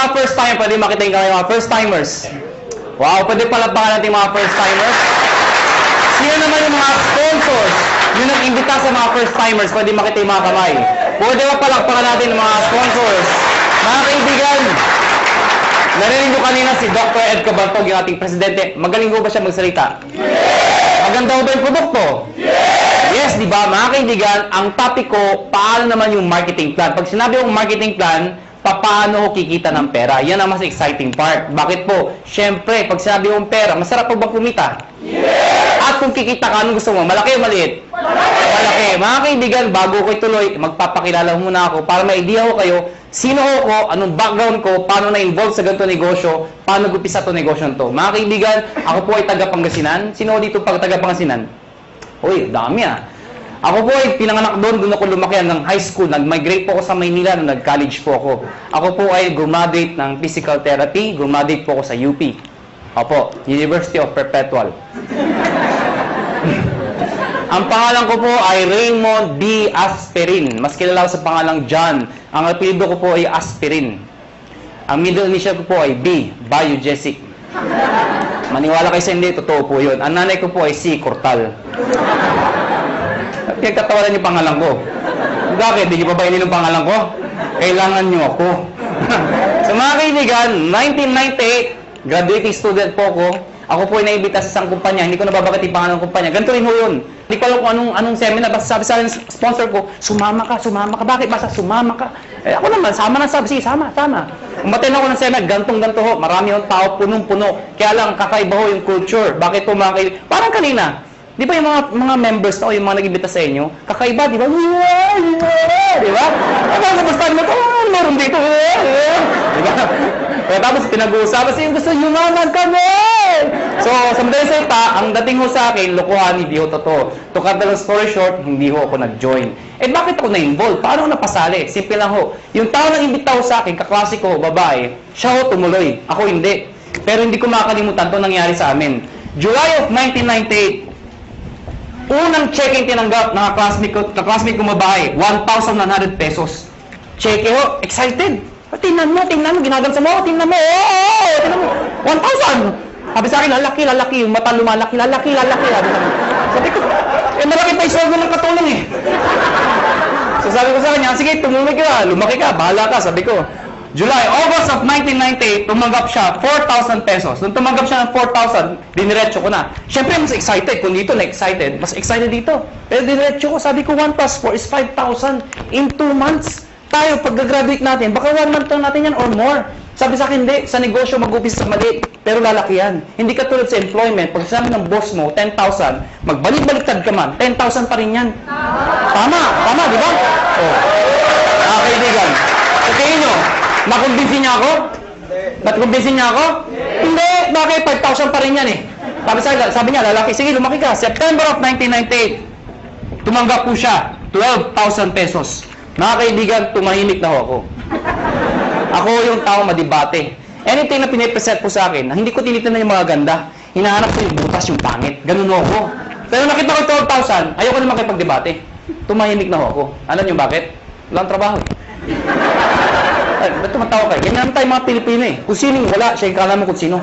mga first time, pwede makita yung kamay mga first timers. Wow, pwede palakpakan natin mga first timers. Sino naman yung mga sponsors? Yung nag-imbita sa mga first timers, pwede makita yung mga kamay. Pwede ba palakpakan natin yung mga sponsors? Mga kaibigan, narinig nyo kanina si Dr. Ed Cabantog, yung ating presidente. Magaling ko ba siya magsalita? Maganda ko ba yung produkto? Yes, di ba? Mga kaibigan, ang topic ko, paano naman yung marketing plan? Pag sinabi yung marketing plan, paano ko kikita ng pera? Yan ang mas exciting part. Bakit po? Siyempre, pag sinabi mong pera, masarap pa bang kumita? At kung kikita ka, anong gusto mo? Malaki o maliit? Malaki. Mga kaibigan, bago ko ituloy, magpapakilala muna ako para may idea ko kayo, sino ako, anong background ko, paano na-involve sa ganito negosyo, paano gupisa ito negosyo to. Mga kaibigan, ako po ay taga Pangasinan. Sino dito pag taga Pangasinan? Uy, dami ah. Ako po ay pinanganak doon ako lumaki ng high school. Nag-migrate po ako sa Maynila nung nag-college po ako. Ako po ay graduate ng physical therapy, graduate po ako sa UP. Opo, University of Perpetual. Ang pangalan ko po ay Raymond B. Asperin. Mas kilala ko sa pangalang John. Ang apelyido ko po ay Asperin. Ang middle initial ko po ay B. Biogesic. Maniwala kayo sa hindi, totoo po yun. Ang nanay ko po ay C. Cortal. Pinagtatawanan niyo pangalan ko. Bakit? Di niyo pa ba inin ang pangalan ko? Kailangan niyo ako. So mga kaibigan, 1998, graduating student po ako. Ako po ay naimbita sa isang kumpanya. Hindi ko nababagat yung pangalan ng kumpanya. Ganito rin ho yun. Hindi ko alam kung anong seminar. Basta sabi sa akin, sponsor ko, sumama ka, sumama ka. Bakit? Basta sumama ka. Eh, ako naman, sama na sabi. Sige, sama. Umaten ako ng seminar, ganto ho. Marami yung tao, punong-puno. Kaya lang, kakaiba ho yung culture. Bakit po mga kaibigan? Parang kanina. Di ba yung mga members na o yung mga nag-imbita sa inyo, kakaiba, di ba? Di ba? Basta mo ito, meron dito. Di ba? Pero tapos pinag-uusapan sa gusto yumaman kami! So, sa madaling salita, ang dating ho sa akin, lokohan, hindi ho totoo. To cut the long story short, hindi ho ako nag-join. Eh, bakit ako na-involve? Paano ako napasali? Simple lang ho. Yung tao na imbita ho sa akin, kaklase ko, babae, siya ho tumuloy. Ako hindi. Pero hindi ko makakalimutan ito nangyari sa amin. July of 1998, unang check-in tinanggap ng classmate ko babae, 1,100 pesos. Check ho, excited. Tingnan mo, ginagansa mo, tingnan mo, tingnan mo, 1,000. Sabi sa akin, lalaki, yung mata lumalaki, lalaki. Sabi ko, malaki pa yung sweldo ng katulong eh. So sabi ko sa kanya, sige, tumumig ka, lumaki ka, bahala ka, sabi ko. August of 1998, tumanggap siya 4,000 pesos. Nung tumanggap siya ng 4,000, diniretso ko na. Siyempre, mas excited. Kung dito na-excited, mas excited dito. Pero diniretso ko, sabi ko, 1 plus 4 is 5,000 in 2 months. Tayo, pag-graduate natin, baka 1 month lang natin yan or more. Sabi sa akin, hindi. Sa negosyo, mag-upis sa mali. Pero lalaki yan. Hindi ka tulad sa employment. Pag sabi ng boss mo, 10,000, magbalik-baliktad ka man, 10,000 pa rin yan. Tama, di ba? Oh. Kaibigan. So, tingin nyo, nakumbinsin niya ako? Nakumbinsin niya ako? Hindi. Bakit? 5,000 pa rin yan eh. Sabi niya, lalaki, sige, lumaki ka. September of 1998, tumanggap po siya, 12,000 pesos. Mga kaibigan, tumahimik na ako. Ako yung tao madibate. Anything na pinipresent po sa akin, hindi ko tinitingnan yung mga ganda. Hinahanap ko yung butas, yung pangit. Ganun ako. Pero nakita ko 12,000, ayoko na makipagdebate. Tumahimik na ako. Alam niyo bakit? Walang trabaho. Ba't tumatawa kayo? Ganyan naman tayo mga Pilipino eh. Kung sino yung wala, siya yung kala mo kung sino.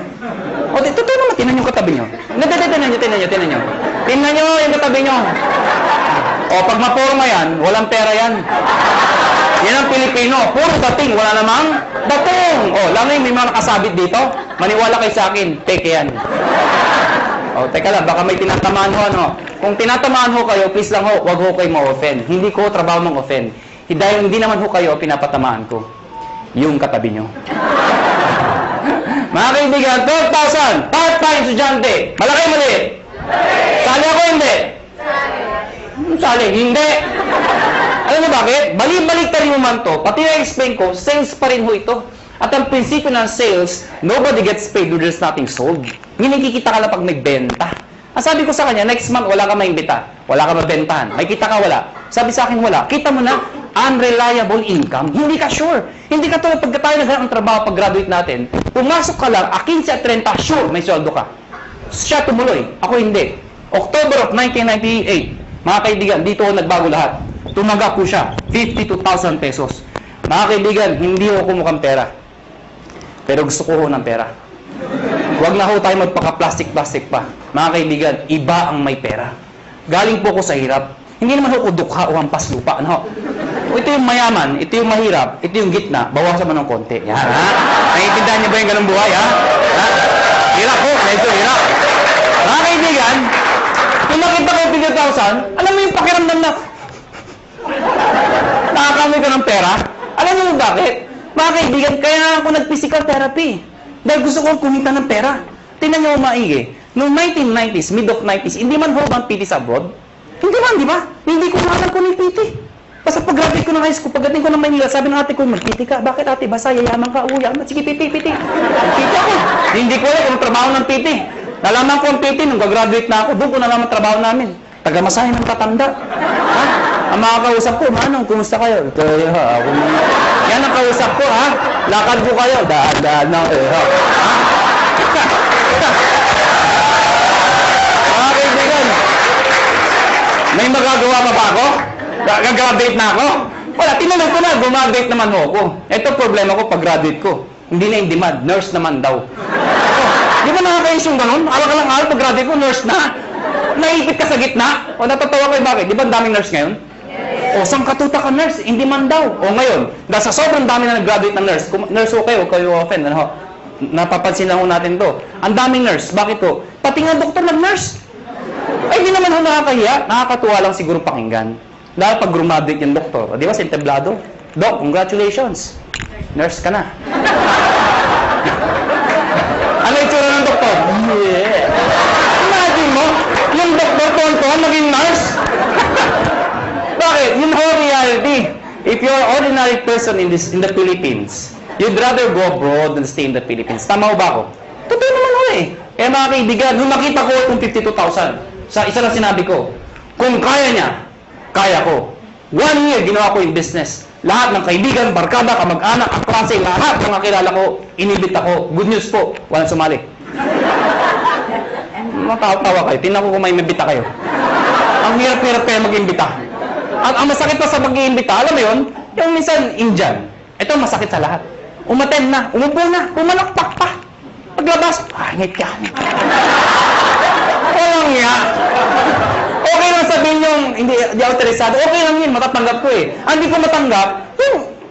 O, totoo naman, tinan yung katabi nyo. Tinan nyo. Tinan nyo yung katabi nyo. O, pag maporma yan, walang pera yan. Yan ang Pilipino. Puro dating, wala namang dating. O, lalo yung may mga nakasabit dito, maniwala kayo sa akin, peke yan. O, teka lang, baka may tinatamaan ho, ano. Kung tinatamaan ho kayo, please lang ho, wag ho kayo ma-offend. Hindi ko trabaho mang-offend. Dahil hindi naman ho kayo pinapatamaan ko. Yung katabi nyo. Mga kaibigan, 12,000, part-time estudyante. Malaki, maliit? Sali ako, hindi? Sali, hindi. Alam mo bakit? Balik-balik mo man to. Pati na-explain ko, sales pa rin ho ito. At ang prinsipyo ng sales, nobody gets paid when there's nothing sold. Hindi kikita ka lang pag may benta. Ang sabi ko sa kanya, next month, wala ka maimbita. Wala ka mabentahan. May kita ka, wala. Sabi sa akin, wala. Kita mo na, unreliable income. Hindi ka sure. Hindi ka tulad pagka tayo naghanap ng trabaho pag graduate natin. Pumasok ka lang, 15 at 30, sure, may sweldo ka. Siya tumuloy. Ako hindi. October of 1998, mga kaibigan, dito ako nagbago lahat. Tumanggap ko siya, 52,000 pesos. Mga kaibigan, hindi ako kumukhang pera. Pero gusto ko ho ng pera. Huwag na ho tayo magpaka-plastic-plastic pa. Mga kaibigan, iba ang may pera. Galing po ko sa hirap. Hindi naman ho ko dukha o hampas lupa. Ano? Ito yung mayaman, ito yung mahirap, ito yung gitna, bawasan mo ng konti. Yan, ha? Naiintindihan niyo ba yung ganung buhay, ha? Ha? Hirap ho, medyo hirap. Mga kaibigan, kung nakita ko 50,000, alam mo yung pakiramdam na nakakamay ka ng pera? Alam mo bakit? Mga kaibigan, kaya ako nag-physical therapy. Dahil gusto ko kumita ng pera. Tingnan niyo maigi. Noong 1990s, mid of 90s, hindi man ho bang PT sa abroad? Hindi man, di ba? Hindi ko alam kung may PT. Basta pag-graduate ko ng high school, pagdating ko ng Manila, sabi ng ate ko, mag-PT ka. Bakit ate? Basta yayaman ka, yaman. Sige, PT. PT ako. Hindi ko alam kung trabaho ng PT. Nalaman ko ang PT nung gagraduate na ako. Doon ko nalaman trabaho namin. Taga-masahin ng tatanda. Ha? Ang mga kausap ko, Manong, kumusta kayo? Yan ang kausap ko, ha? Lakad ko kayo. Daan na kayo, ha? Mga kaibigan, may magagawa pa ba ako? Gagraduate na ako? Wala, tinanong ko na, gumagraduate naman ho ako. Ito problema ko pag-graduate ko. Hindi na in demand, nurse naman daw. Di ba nakakayos yung ganun? Alam pag-graduate ko, nurse na. Naipit ka sa gitna? O natatawa kayo bakit? Di ba ang daming nurse ngayon? O saan katuta ka nurse? In demand daw. O ngayon, dahil sa sobrang dami na nag-graduate ng nurse, nurse ho kayo open, ano? Napapansin lang ho natin to. Ang daming nurse, bakit to? Pati nga doktor nag-nurse. Ay, di naman ho nakakahiya. Nakakatuwa lang siguro pakinggan. Dahil pag grumaduate yung doktor, di ba, sentablado? Doc, congratulations. Nurse ka na. Ano yung tsura ng doktor? Yeah. Imagine mo, yung doktor tonton naging nurse. Bakit? Yun ho reality. If you're an ordinary person in the Philippines, you'd rather go abroad than stay in the Philippines. Tama ho ba ako? Totoo naman ho eh. Kaya mga kaibigan, nung nakita ko itong 52,000, sa isa lang sinabi ko, kung kaya niya, kaya ko. 1 year, ginawa ko yung business. Lahat ng kaibigan, barkada, kamag-anak, kaklase, lahat ng kakilala ko, inibit ako. Good news po, walang sumali. Matawa kayo. Tingnan ko kung may mabita kayo. Ang hirap-hirap kayo mag-imbita. Ang masakit pa sa mag-iimbita, alam mo yun? Yung minsan, Indian. Ito masakit sa lahat. Umaten na, umupo na, pumalakpak pa. Paglabas, ngit ka. Walang nga. Okay lang sabihin yung hindi ako interesado. Okay lang yun, matatanggap ko eh. Ang hindi ko matanggap,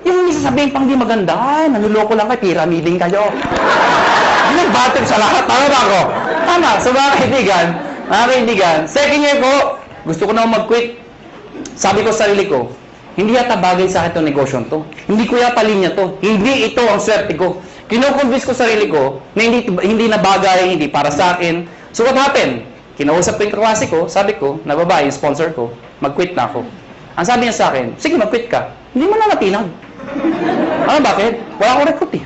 yung sasabihin pang di maganda, ay, nanuloko lang kayo, pyramiding kayo. Hindi nag-battle sa lahat. Tama ba ako? Tama. So mga kaibigan, second year ko, gusto ko na mag-quit. Sabi ko sa sarili ko, hindi yata bagay sa akin itong negosyo to. Hindi ko yata linya to. Hindi ito ang swerte ko. Kino-convince ko sarili ko na hindi na bagay, hindi para sa akin. So what happened? Kinausap ko yung kaklase ko, sabi ko, na babae, yung sponsor ko, mag-quit na ako. Ang sabi niya sa akin, sige, mag-quit ka. Hindi mo na natinag. Ano, bakit? Wala akong recruit eh.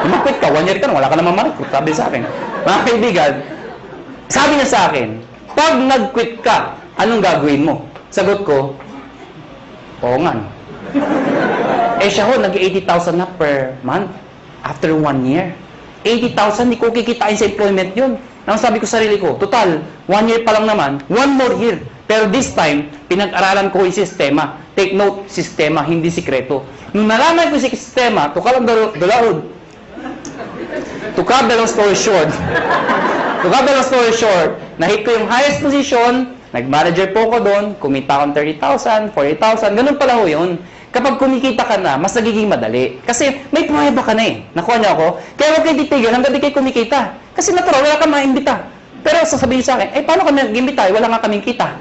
Mag-quit ka, 1 year ka na, wala ka naman ma-recruit. Sabi sa akin. Mga kaibigan, sabi niya sa akin, pag nag-quit ka, anong gagawin mo? Sagot ko, oo nga. Eh siya ho, nag-80,000 na per month after 1 year. 80,000, hindi ko kikitain sa employment yun. Nang sabi ko sa sarili ko, total, 1 year pa lang naman, 1 more year. Pero this time, pinag-aralan ko yung sistema. Take note, sistema, hindi sikreto. Nung nalaman ko yung sistema, to cut the long story short, na-hit ko yung highest position, nag-manager po ko doon, kumita akong 30,000, 40,000, ganun pala ho yun. Kapag kumikita ka na, mas nagiging madali. Kasi may pruweba ka na eh. Nakuha niyo ako? Kaya huwag kayo titigil hanggang di kayo kumikita. Kasi natural, wala kang maimbita. Pero sasabihin sa akin, paano kami nag-imbita? Wala nga kaming kita.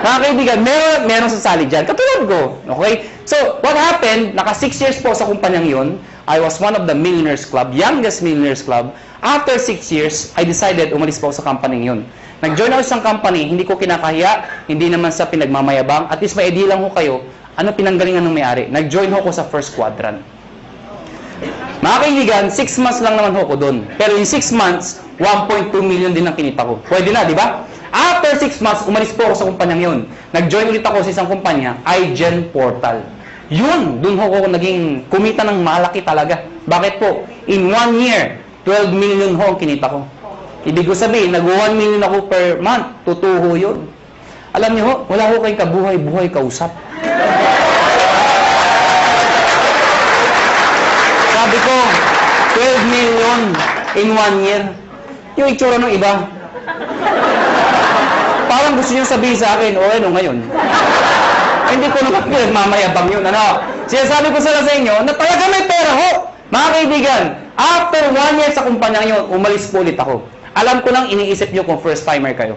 Mga kaibigan, meron sasali dyan. Katulad ko. Okay? So, what happened? Naka 6 years po sa kumpanyang yun. I was one of the Millionaires Club, youngest Millionaires Club. After 6 years, I decided umalis po sa company yun. Nag-join ako sa company, hindi ko kinakahiya, hindi naman sa pinagmamayabang. At least may idea lang ko kayo, ano pinanggalingan ng may-ari? Nag-join ho ko sa first quadrant. Mga kaibigan, 6 months lang naman ho ko doon. Pero in 6 months, 1.2 million din ang kinita ko. Pwede na, di ba? After 6 months, umalis po ako sa kumpanyang yun. Nag-join ulit ako sa isang kumpanya, iGen Portal. Yun, doon ho ko naging kumita ng malaki talaga. Bakit po? In 1 year, 12 million ho ang kinita ko. Ibig ko sabihin, nag-1 million ako per month. Tutuho yun. Alam niyo ho, wala ho kayong kabuhay-buhay kausap. Sabi ko, in 1 year. Yung itsura ng iba. Parang gusto niyo sabihin sa akin, ano ngayon? Hindi ko naman pinagmamayabang yun, ano? Sinasabi ko sa inyo na talaga may pera ho. Mga kaibigan, after 1 year sa kumpanya yun, umalis po ulit ako. Alam ko lang iniisip nyo kung first timer kayo.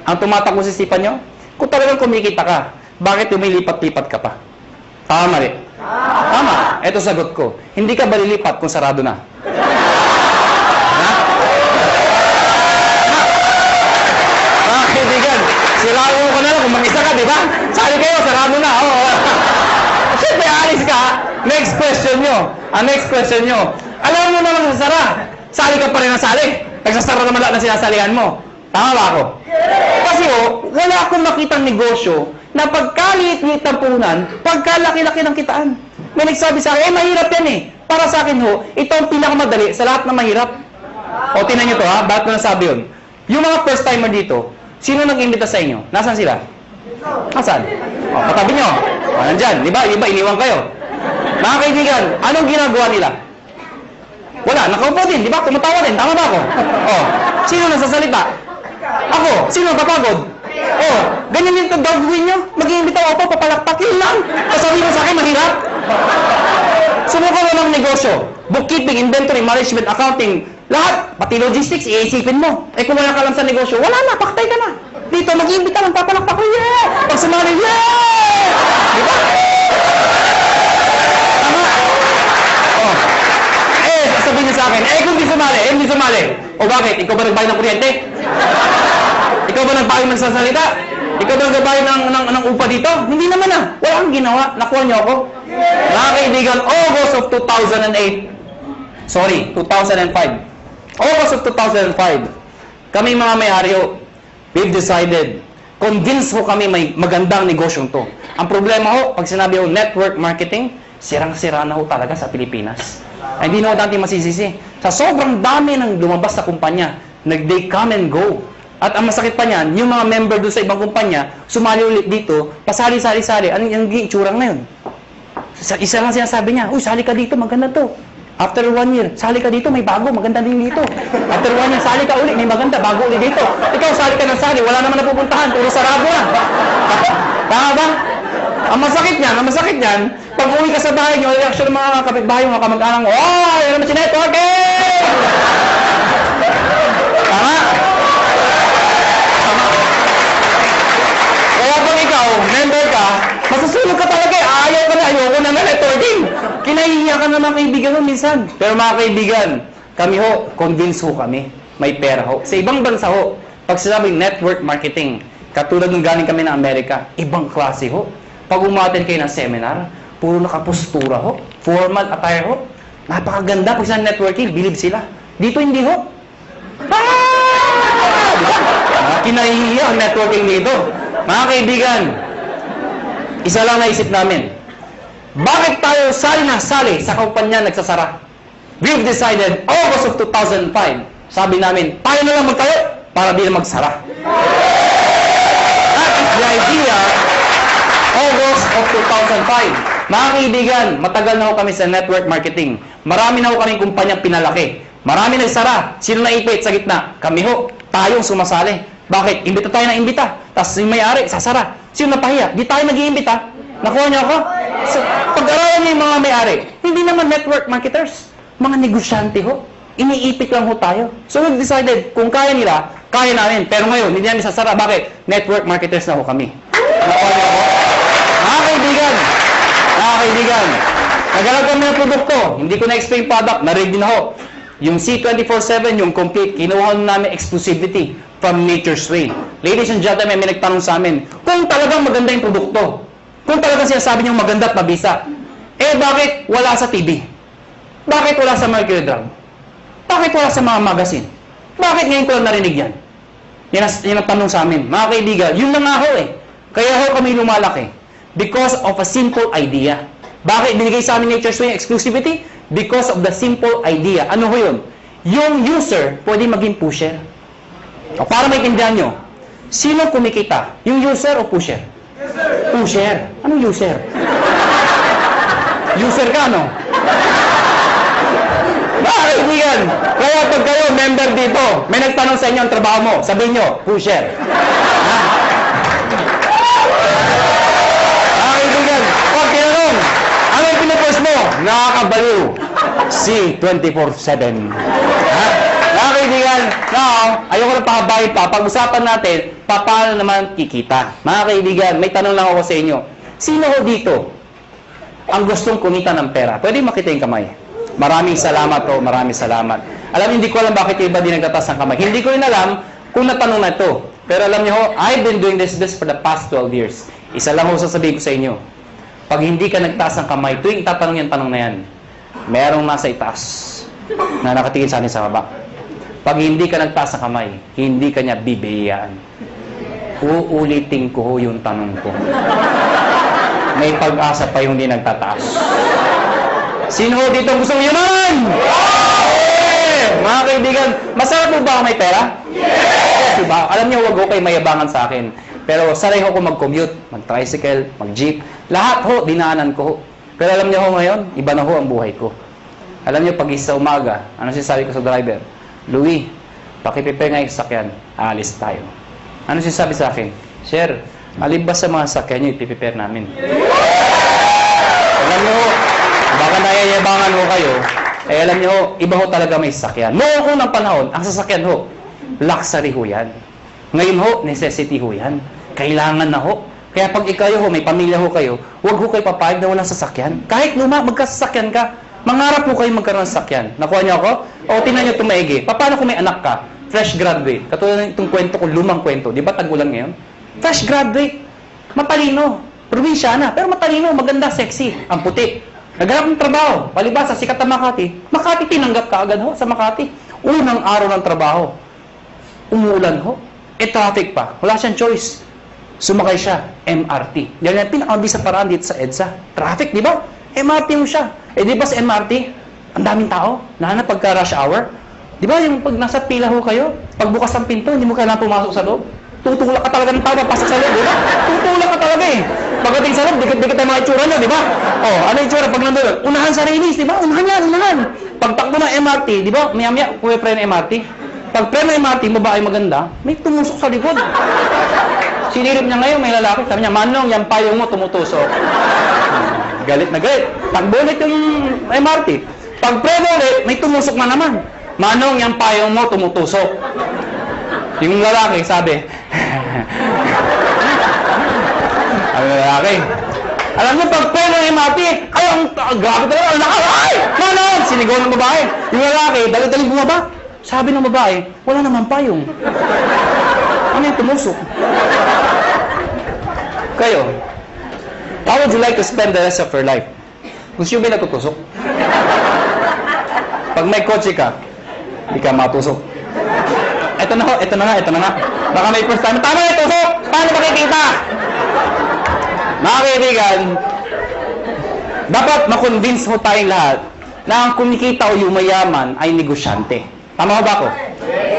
Ang tumatakbo sa isipan nyo, kung talagang kumikita ka, bakit lumilipat-lipat ka pa? Tama, mali? Tama. Ito sagot ko. Hindi ka ba lilipat kung sarado na? Ha? Mga kaibigan, sirao ko na lang kung mag-isa ka, di ba? Sali kayo, sarado na. Oo. Siyempre, alis ka. Next question nyo. Next question nyo. Alam mo naman sa sara. Sali ka pa rin ang sali. Nagsasara naman lahat na sinasalihan mo. Tama ba ako? Kasi wala akong makitang negosyo na pagkaliit-liit ng puhunan, pagkalaki-laki ng kitaan. May nagsabi sa akin, mahirap yan eh. Para sa akin ito ang pinakamadali sa lahat ng mahirap. O, tinan nyo to ha, bakit ko nasabi yun? Yung mga first timer dito, sino nag-imbita sa inyo? Nasaan sila? Nasaan? O, katabi nyo. O, nandyan. Di ba? Iba, iniwan kayo. Mga kaibigan, anong ginagawa nila? Wala, nakaupo din. Di ba? Tumatawa din. Tama ba ako? O, sino nasasalita? Ako. Sino kapagod? Oh, ganyan yung gagawin nyo. Mag-iimbita ako, papalakpakin lang. Kasabi mo sa akin, mahirap. Sumuko mo ng negosyo. Bookkeeping, inventory, management, accounting, lahat. Pati logistics, iisipin mo. Eh kung wala ka lang sa negosyo, wala na, paktay ka na. Dito, mag-iimbita lang, papalakpak ko, yeah! Pag sumali, yeah! Diba? Tama? Oh. Sabihin niya sa akin, kung di sumali. O bakit? Ikaw ba nagbayad ng kuryente? Ikaw ba nagbayad ng sasalita? Ikaw ba nagbayad ng upa dito? Hindi naman ah. Wala kang ginawa. Nakuha niyo ako. Mga kaibigan, August of 2008. Sorry, 2005. August of 2005. Kami mga may-ari, we've decided, convinced ho kami may magandang negosyong to. Ang problema ho, pag sinabi ho network marketing, sirang-sira na ho talaga sa Pilipinas. Ay, hindi na ho dati masisisi. Sa sobrang dami ng lumabas sa kumpanya, they come and go. At ang masakit pa niyan, yung mga member doon sa ibang kumpanya, sumali ulit dito, pasali-sali-sali. Anong itsura na yun? Isa lang sinasabi niya, uy, sali ka dito, maganda to. After 1 year, sali ka dito, may bago, maganda din dito. After 1 year, sali ka ulit, may maganda, bago ulit dito. Ikaw, sali ka ng sali, wala naman napupuntahan, puro sarado na. Tama ba? Ang masakit niyan, pag uwi ka sa bahay niyo, reaction ng mga kapitbahay, mga kamag-anak mo, oh, yan naman si networking! Tama? Kaya pag ikaw, member ka, masusunod ka talaga eh. Ayoko na networking. Kinahihiya ka na mga kaibigan mo minsan. Pero mga kaibigan, kami ho, convince ho kami. May pera ho. Sa ibang bansa ho, pag sinabing network marketing, katulad nung galing kami ng Amerika, ibang klase ho. Pag umaten kayo ng seminar, puro nakapostura ho. Formal attire ho. Napakaganda. Pag sa networking, believe sila. Dito hindi ho. Diba? Kinahihiya ang networking dito. Mga kaibigan, isa lang naisip namin. Bakit tayo sali na sali sa kumpanya nagsasara? We've decided, August of 2005, sabi namin, tayo na lang magtayo para di na magsara. That is the idea, August of 2005. Mga kaibigan, matagal na ho kami sa network marketing. Marami na ho kaming kumpanya pinalaki. Marami nagsara. Sino naipit sa gitna? Kami ho. Tayong sumasali. Bakit? Imbita tayo ng imbita. Tapos yung may-ari, sasara. Sino napahiya? Di tayo nag-iimbita. Nakuha niyo ako? So, pag-aralan niyo yung mga may-ari, hindi naman network marketers. Mga negosyante ho. Iniipit lang ho tayo. So we've decided, kung kaya nila, kaya namin. Pero ngayon, hindi namin sasara. Bakit? Network marketers na ho kami. Nakuha niyo ako? Mga kaibigan, naghanap kami ng produkto. Hindi ko na-explain product. Na-ready na ho. Yung C24/7, yung complete, kinuha namin exclusivity from Nature's Way. Ladies and gentlemen, may nagtanong sa amin, kung talagang maganda yung produkto, kung talagang sinasabi niyong maganda at mabisa, bakit wala sa TV? Bakit wala sa Mercury Drug? Bakit wala sa mga magazine? Bakit ngayon ko lang narinig yan? Yan ang tanong sa amin. Mga kaibigan, yun na nga ho eh. Kaya ho kami lumalaki. Because of a simple idea. Bakit binigay sa amin Nature's Way exclusivity? Because of the simple idea. Ano ho yun? Yung user, pwede maging pusher. O para maintindihan nyo, sino kumikita? Yung user o pusher? Pusher. Anong user? User ka, no? Kaibigan, kaya pag kayo may nagtanong sa inyo ang trabaho mo. Sabihin nyo, pusher. Ha? Kaibigan, pag tinanong, ano yung pinupost mo? Nakakabaliw. Si 24/7. Ha? Kaibigan, now, ayoko na pahabahin pa. Pag-usapan natin, paano naman kikita? Mga kaibigan, may tanong lang ako sa inyo. Sino ho dito ang gustong kumita ng pera? Pwede makita yung kamay. Maraming salamat po, maraming salamat. Alam, hindi ko alam bakit iba din nagtatas ng kamay. Hindi ko rin alam kung natanong na ito. Pero alam niyo ho, I've been doing this for the past 12 years. Isa lang ho sasabihin ko sa inyo. Pag hindi ka nagtaas ng kamay, tuwing tatanong yung tanong na yan, merong nasa itaas na nakatingin sa akin sa baba. Pag hindi ka nagtaas ng kamay, hindi ka niya bibiyayaan. Uulitin ko ho yung tanong ko. May pag-asa pa yung hindi nagtataas. Sino ho dito ang gusto yaman? Mga kaibigan, masarap mo ba ako may pera? Yes! Diba? Alam niyo, huwag ho kayo mayabangan sa akin. Pero saray ho ko mag-commute, mag-tricycle, mag-jeep. Lahat ho, dinaanan ko ho. Pero alam niyo ho ngayon, iba na ho ang buhay ko. Alam niyo, pag isa umaga, ano sinasabi ko sa driver? Louie, pakiprepare nga yung sasakyan. Aalis tayo. Ano sinasabi sa akin? Sir, alin ba sa mga sasakyan nyo ipiprepare namin? Alam niyo ho, baka nayayabangan ho kayo, eh alam niyo ho, iba ho talaga may sasakyan. Noong unang panahon, ang sasakyan ho, luxury ho yan. Ngayon ho, necessity ho yan. Kailangan na ho. Kaya pag ikayo ho, may pamilya ho kayo, huwag ho kayo papayag na walang sasakyan. Kahit magkasasakyan ka, mangarap ho kayo magkaroon ng sasakyan. Nakuha niyo ako? O, tingnan niyo tumaigi. Paano kung may anak ka? Fresh graduate. Katulad ng itong kwento ko, lumang kwento. Di ba tagulan ngayon? Fresh graduate. Matalino. Probinsyana. Pero matalino, maganda, sexy. Ang puti. Naghanap ng trabaho. Palibasa, sikat na Makati. Makati, tinanggap ka agad ho sa Makati. Unang araw ng trabaho. Umuulan ho. Traffic pa. Wala siyang choice. Sumakay siya. MRT. Yan yung pinakamabisa paraan dito sa EDSA. Traffic, di ba? MRT mo siya. Di ba sa MRT, ang daming tao. Lalo na pagka rush hour. Di ba yung pag nasa pila ho kayo, pagbukas ng pinto, hindi mo kailangan pumasok sa loob. Tutulak ka talaga ng tao, pasok sa loob, di ba? Tutulak ka talaga eh. Pagdating sa loob, dikit-dikit tayo mga itsura nyo, di ba? Oh, ano yung itsura? Pag nandun, unahan sa release, di ba? Unahan yan, unahan. Pagtakbo ng MRT, di ba? Maya-maya, pre ng MRT. Pag pre ng MRT, babae maganda, may tumusok sa likod. Sinirip niya ngayon, may lalaki. Sabi niya, Manong, yan payong mo tumutusok. Galit na galit. Pag bulit yung MRT. Pag pre ulit, may tumusok na naman. Manong, yan payong mo tumutusok. Yung lalaki, sabi, ang lalaki, alam niyo, pag pre ng MRT, ay, grabe talaga, ang laki, ay! Manong! Sinigaw ng babae. Yung lalaki, dali-dali bumaba. Sabi ng babae, wala naman payong. Ano yung tumusok? Kayo, how would you like to spend the rest of your life? Gusto nyo ba natutusok? Pag may kotse ka, hindi ka matusok. Ito na ho, ito na nga. Baka may first time, tama na tusok! Paano makikita? Mga kaibigan, dapat makonvince mo tayong lahat na ang kumikita o yumayaman ay negosyante. Tama ba ako?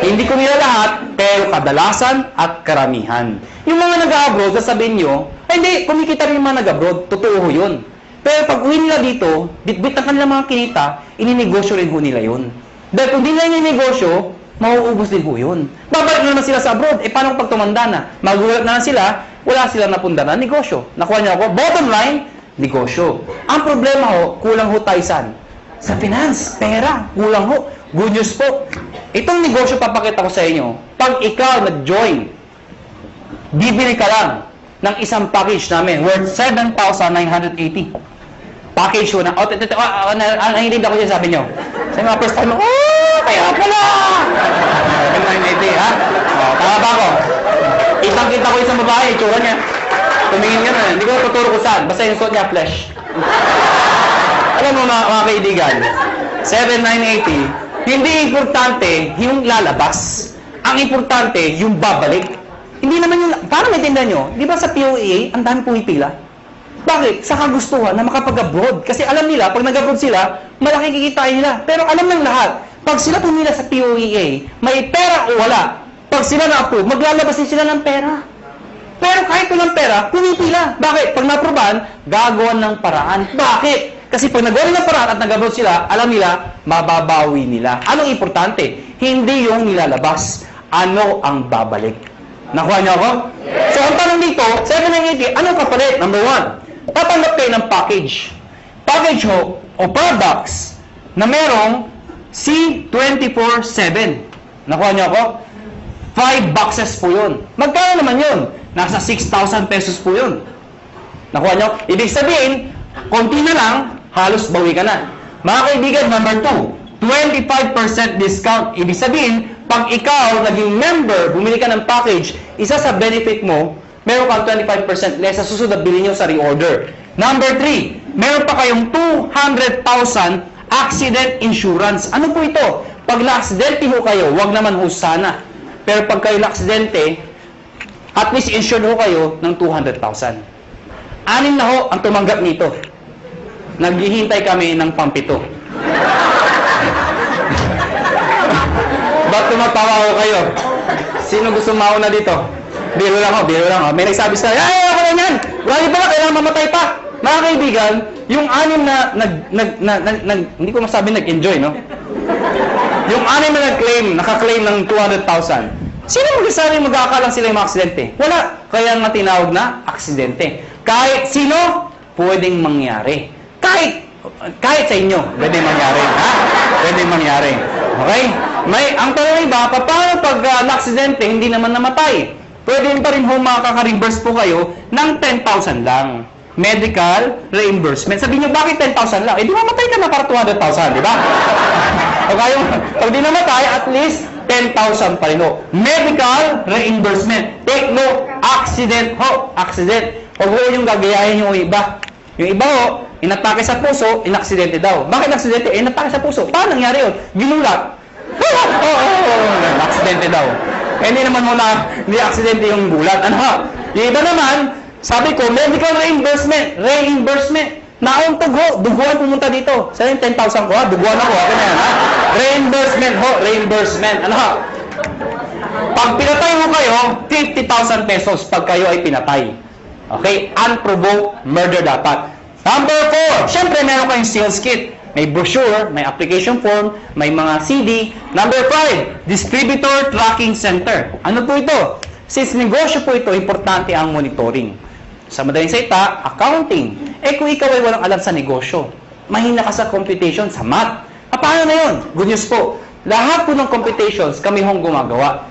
Hindi ko nila lahat, pero kadalasan at karamihan. Yung mga nag-abroad, sasabihin nyo, hindi, kumikita rin yung mga nag-abroad. Totoo ho yun. Pero pag uwi nila dito, bitbit ang kanilang mga kinita, ininegosyo rin ho nila yun. Dahil kung di nila ininegosyo, mauubos din ho yun. Babalik na naman sila sa abroad. Paano pag tumanda na? Magulat na sila, wala silang napunda na negosyo. Nakuha niyo ako? Bottom line, negosyo. Ang problema ho, kulang ho tayo saan? Sa finance, pera, kulang ho. Good news po. Itong negosyo papakita ko sa inyo. Pag ikaw nag-join, bibili ka lang ng isang package namin worth 7,980. Package ho na, nanginig ako dyan sabi nyo. Sa mga first time, kaya pala! 7,980, ha? Tama ba ako? Itang-kita ko isang babae, itsura niya. Tumingin nga na, hindi ko tuturo ko saan. Basta yung suot niya, flesh. Alam mo mga kaibigan, 7,980, hindi importante yung lalabas. Ang importante, yung babalik. Hindi naman yung, para maintindihan nyo, di ba sa POEA, ang dami pumipila? Bakit? Sa kagustuhan na makapag-abroad. Kasi alam nila, pag nag-abroad sila, malaki kikitain nila. Pero alam ng lahat, pag sila pumila sa POEA, may pera o wala. Pag sila na-approve, maglalabas din sila ng pera. Pero kahit walang pera, pumipila. Bakit? Pag na-approvean, gagawan ng paraan. Bakit? Kasi pag nagawa ng paraan at nag-abroad sila, alam nila, mababawi nila. Anong importante? Hindi yung nilalabas. Ano ang babalik? Nakuha niyo ako? So, ang tanong dito, 780, anong kapalit? Number 1, tatanggap kayo ng package. Package ho, o products, na merong C24/7. Nakuha niyo ako? 5 boxes po yun. Magkano naman yun? Nasa 6,000 pesos po yun. Nakuha niyo? Ibig sabihin, konti na lang, halos bawi ka na. Mga kaibigan, number 2, 25% discount. Ibig sabihin, pag ikaw naging member, bumili ka ng package, isa sa benefit mo, meron kang 25% less sa susunod na bilhin nyo sa reorder. Number 3, meron pa kayong 200,000 accident insurance. Ano po ito? Pag na-aksidente ho kayo, wag naman ho sana. Pero pag kayo na-aksidente, at least insured ho kayo ng 200,000. 6 na ho ang tumanggap nito. Naghihintay kami ng pampito. Ba't tumatawa ho kayo? Sino gusto mauna dito? Biro lang ho, biro lang ho. May nagsabi sa ay, ako na yan! Wala ba? Kailangan mamatay pa! Mga kaibigan, yung 6 na hindi ko masabi nag-enjoy, no? Yung 6 na naka-claim ng 200,000. Sino magsasabi magkakalang sila yung mga aksidente? Wala. Kaya nga tinawag na aksidente. Kahit sino, pwedeng mangyari. Kahit sa inyo, pwedeng mangyari. Ha? Pwedeng mangyari. Okay? Ang tanong iba, paano pag na-aksidente, hindi naman namatay? Pwede pa rin ho makaka-reimburse po kayo ng 10,000 lang. Medical reimbursement. Sabihin nyo, bakit 10,000 lang? Eh, di mamatay ka na para 200,000, di ba? Pag di namatay, at least 10,000 pa rin ho. Medical reimbursement. Take note, accident ho. Accident. Huwag ho yung gagayahin yung iba. Yung iba ho, inatake sa puso, inaksidente daw. Bakit aksidente? Inatake sa puso. Paano nangyari yun? Ginulat. Aksidente daw. Hindi naman mo na, hindi aksidente yung gulat. Ano ha? Yung iba naman, sabi ko, medical reimbursement. Reimbursement. Naong tugo, duguan pumunta dito. Saan yung 10,000 ko ha? Duguan ako. Okay na yan ha? Reimbursement ho. Reimbursement. Ano ha? Pag pinatay mo kayo, 50,000 pesos pag kayo ay pinatay. Okay? Unprovoked murder dapat. Number 4, syempre meron kayong sales kit. May brochure, may application form, may mga CD. Number 5, distributor tracking center. Ano po ito? Since negosyo po ito, importante ang monitoring. Sa madaling salita, accounting. Eh kung ikaw ay walang alam sa negosyo, mahina ka sa computation, sa math. Paano na yun? Good news po. Lahat po ng computations kami hong gumagawa.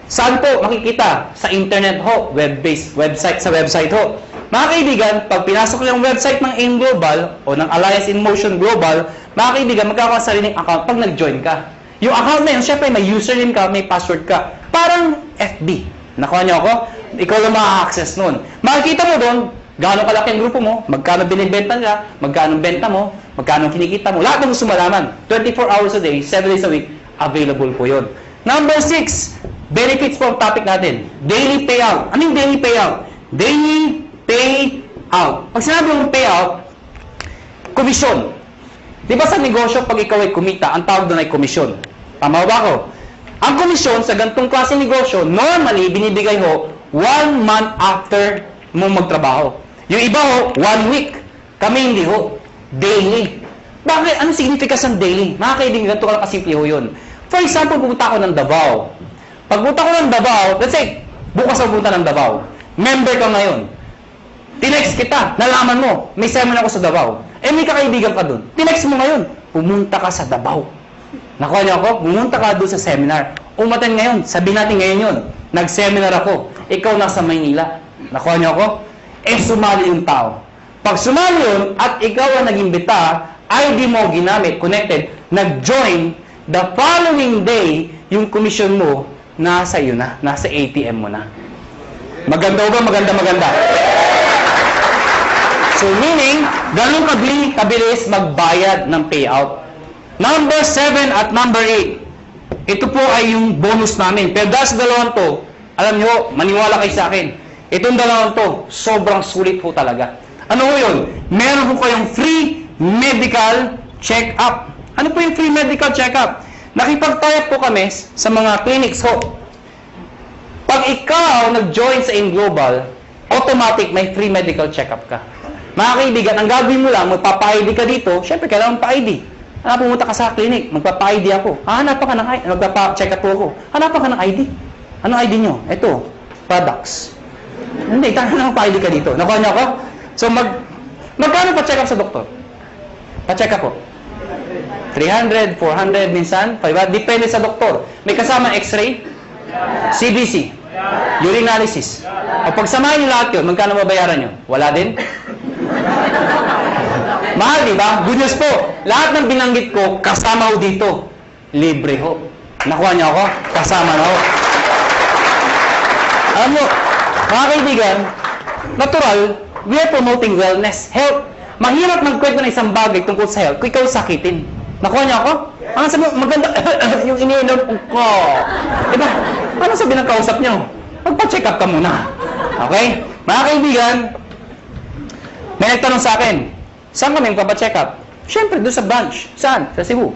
Saan po makikita? Sa internet ho, web-based website, sa website ho. Mga kaibigan, pag pinasok yung website ng AIM Global o ng Alliance in Motion Global, mga kaibigan, magkakaroon sa sariling account pag nag-join ka. Yung account na yun, syempre may username ka, may password ka. Parang FB. Nakuha niyo ako? Ikaw lang ma-access nun. Makikita mo doon, gaano kalaki ang grupo mo, magkano binibenta nila, magkano benta mo, magkano kinikita mo. Lahat ng gusto malaman. 24 hours a day, 7 days a week, available po yun. Number 6, benefits po ang topic natin. Daily payout. Ano yung daily payout? Daily payout. Pag sinabi mong payout, komisyon. Di ba sa negosyo, pag ikaw ay kumita, ang tawag doon ay komisyon. Tama ba ako? Ang komisyon sa ganitong klase negosyo, normally, binibigay ho 1 month after mo magtrabaho. Yung iba ho, 1 week. Kami hindi ho. Daily. Bakit? Anong significance ng daily? Mga kaibigan, ganito ka lang kasimple ho yun. For example, pupunta ako ng Davao. Pagpunta ko ng Davao, let's say, bukas ako pupunta ng Davao. Member ka ngayon. Tinext kita, nalaman mo, may seminar ako sa Davao. Eh, may kakaibigan ka dun. Tinext mo ngayon, pumunta ka sa Davao. Nakuha niyo ako? Pumunta ka doon sa seminar. Umaten ngayon, sabihin natin ngayon yun. Nag-seminar ako. Ikaw nasa Maynila. Nakuha niyo ako? Eh, sumali yung tao. Pag sumali yun, at ikaw ang nag-imbita, ID mo ginamit, connected, nag-join, the following day, yung commission mo, nasa iyo na. Nasa ATM mo na. Maganda ba? Maganda. So, meaning, ganun kabilis magbayad ng payout. Number 7 at number 8. Ito po ay yung bonus namin. Pero dahil sa dalawang to, alam nyo, maniwala kayo sa akin. Itong dalawang to, sobrang sulit po talaga. Ano po yun? Meron po kayong free medical check-up. Ano po yung free medical check-up? Nakipag-tie po kami sa mga clinics ho. Pag ikaw nag-join sa AIM Global, automatic may free medical check-up ka. Mga kaibigan, ang gagawin mo lang, magpapa-ID ka dito, syempre kailangan pa-ID. Pumunta ka sa clinic, magpapa-ID ako. Hanapan ka ng ID, magpapa-check up ako. Hanapan ka ng ID. Anong ID nyo? Ito, products. Hindi, tanong pa-ID ka dito. Nakuha niyo ako? So, magkano pa-check up sa doktor? Pa-check up po. 300, 400, minsan, 500. Depende sa doktor. May kasama x-ray, CBC, urinalysis. O pagsamahin nyo lahat yun, magkano mabayaran nyo? Wala din? Mahal, di ba? Good news po. Lahat ng binanggit ko, kasama ho dito. Libre ho. Nakuha niyo ako? Kasama na ho. Alam mo, mga kaibigan, natural, we are promoting wellness, health. Mahirap magkwento ng isang bagay tungkol sa health kung ikaw sakitin. Nakuha niyo ako? Ano sabi, maganda, yung iniinom ko. Diba? Ano sabi ng kausap niyo? Magpa-check up ka muna. Okay? Mga kaibigan, may nagtanong sa akin, saan kami magpa-check up? Siyempre, doon sa branch. Saan? Sa Cebu.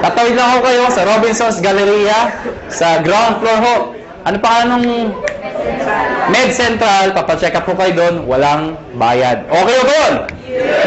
Tatawid lang ako kayo sa Robinson's Galleria, sa ground floor ho. Ano pa nung Med Central, papacheck up po kayo doon, walang bayad. Okay ba yun?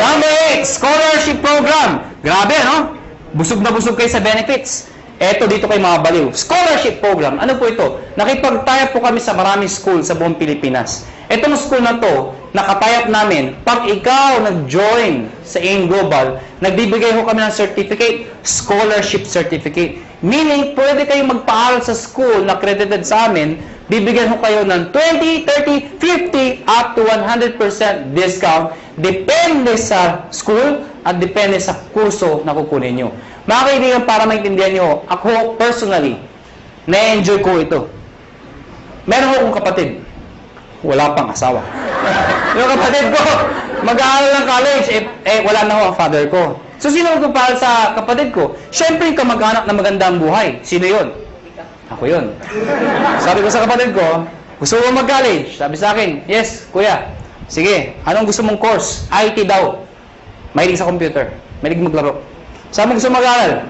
Number 8, scholarship program. Grabe, no? Busog na busog kayo sa benefits. Eto dito kay mga baliw. Scholarship program. Ano po ito? Nakipag-tie-up po kami sa maraming school sa buong Pilipinas. Etong school na to, nakatayap namin, pag ikaw nag-join sa AIM Global, nagbibigay ho kami ng certificate, scholarship certificate. Meaning, pwede kayong magpaaral sa school na accredited sa amin, bibigyan ho kayo ng 20, 30, 50, up to 100% discount, depende sa school at depende sa kurso na kukunin nyo. Mga kaibigan, para maintindihan nyo, ako personally, na-enjoy ko ito. Meron akong kapatid, wala pang asawa. Yung kapatid ko, mag-aaral ng college, wala na ho ang father ko. So, sino magpapahal sa kapatid ko? Siyempre, yung kamag-anak na magandang buhay. Sino yun? Ako yun. Sabi ko sa kapatid ko, gusto mo mag-college? Sabi sa akin, yes, kuya. Sige, anong gusto mong course? IT daw. Mahilig sa computer. Mahilig maglaro. Saan mo gusto mag-aaral?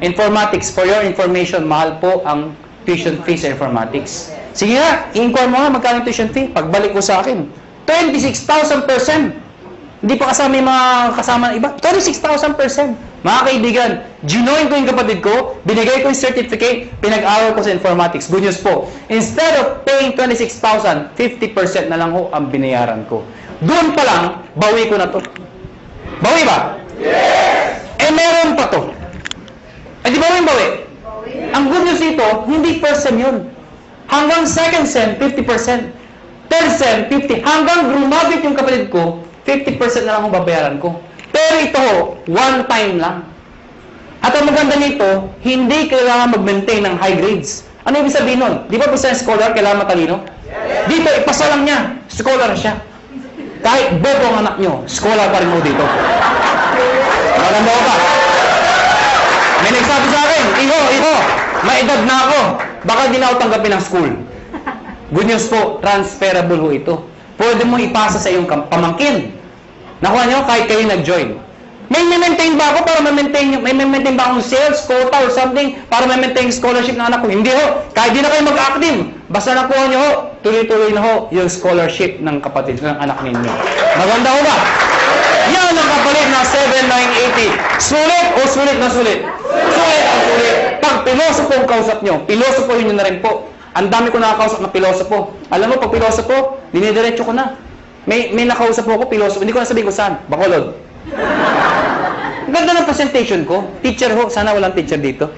Informatics. For your information, mahal po ang tuition fee sa informatics. Sige nga, i-inquire mo nga magkano tuition fee. Pagbalik ko sa akin, 26,000%. Hindi pa kasama yung mga kasama ng iba. 26,000%. Mga kaibigan, ginoin ko yung kapatid ko, binigay ko yung certificate, pinag-aral ko sa informatics. Good news po. Instead of paying 26,000, 50% na lang ho ang binayaran ko. Doon pa lang, bawi ko na to. Bawi ba? Yes! Meron pa to. Di ba yung bawi? Ang good news dito, hindi first sem yun. Hanggang second sem, 50%. Third sem, 50%. Hanggang graduate yung kapatid ko, 50% na lang ang babayaran ko. Pero ito, one time lang. At ang maganda nito, hindi kailangan mag-maintain ng high grades. Ano ibig sabihin nun? Di ba basta scholar, kailangan matalino? Dito, ipasa lang niya. Scholar siya. Kahit bobo ang anak nyo, scholar pa rin mo dito. Maganda ko ba? May nagsabi sa akin, Iho, may edad na ako. Baka di na ako tanggapin ng school. Good news po, transferable ho ito. Pwede mo ipasa sa iyong pamangkin. Nakuha nyo, kahit kayo nag-join. May maintain ba ako para may maintain ba akong sales, quota, or something para may-maintain scholarship ng anak ko? Hindi ho. Kahit di na kayo mag-active. Basta nakuha nyo ho, tuloy-tuloy na ho yung scholarship ng kapatid ng anak ninyo. Maganda ho ba? Yan ang kapalit na 7,980. Sulit o sulit na sulit? Sulit ang sulit. Pag pilosopo ang kausap nyo, pilosopohin nyo na rin po. Ang dami ko nakakausap na pilosopo. Alam mo, pag pilosopo, dinidiretso ko na. May nakausap po ako, pilosopo. Hindi ko na sabihin ko saan. Bacolod. Ganda ng presentation ko. Teacher ho. Sana walang teacher dito.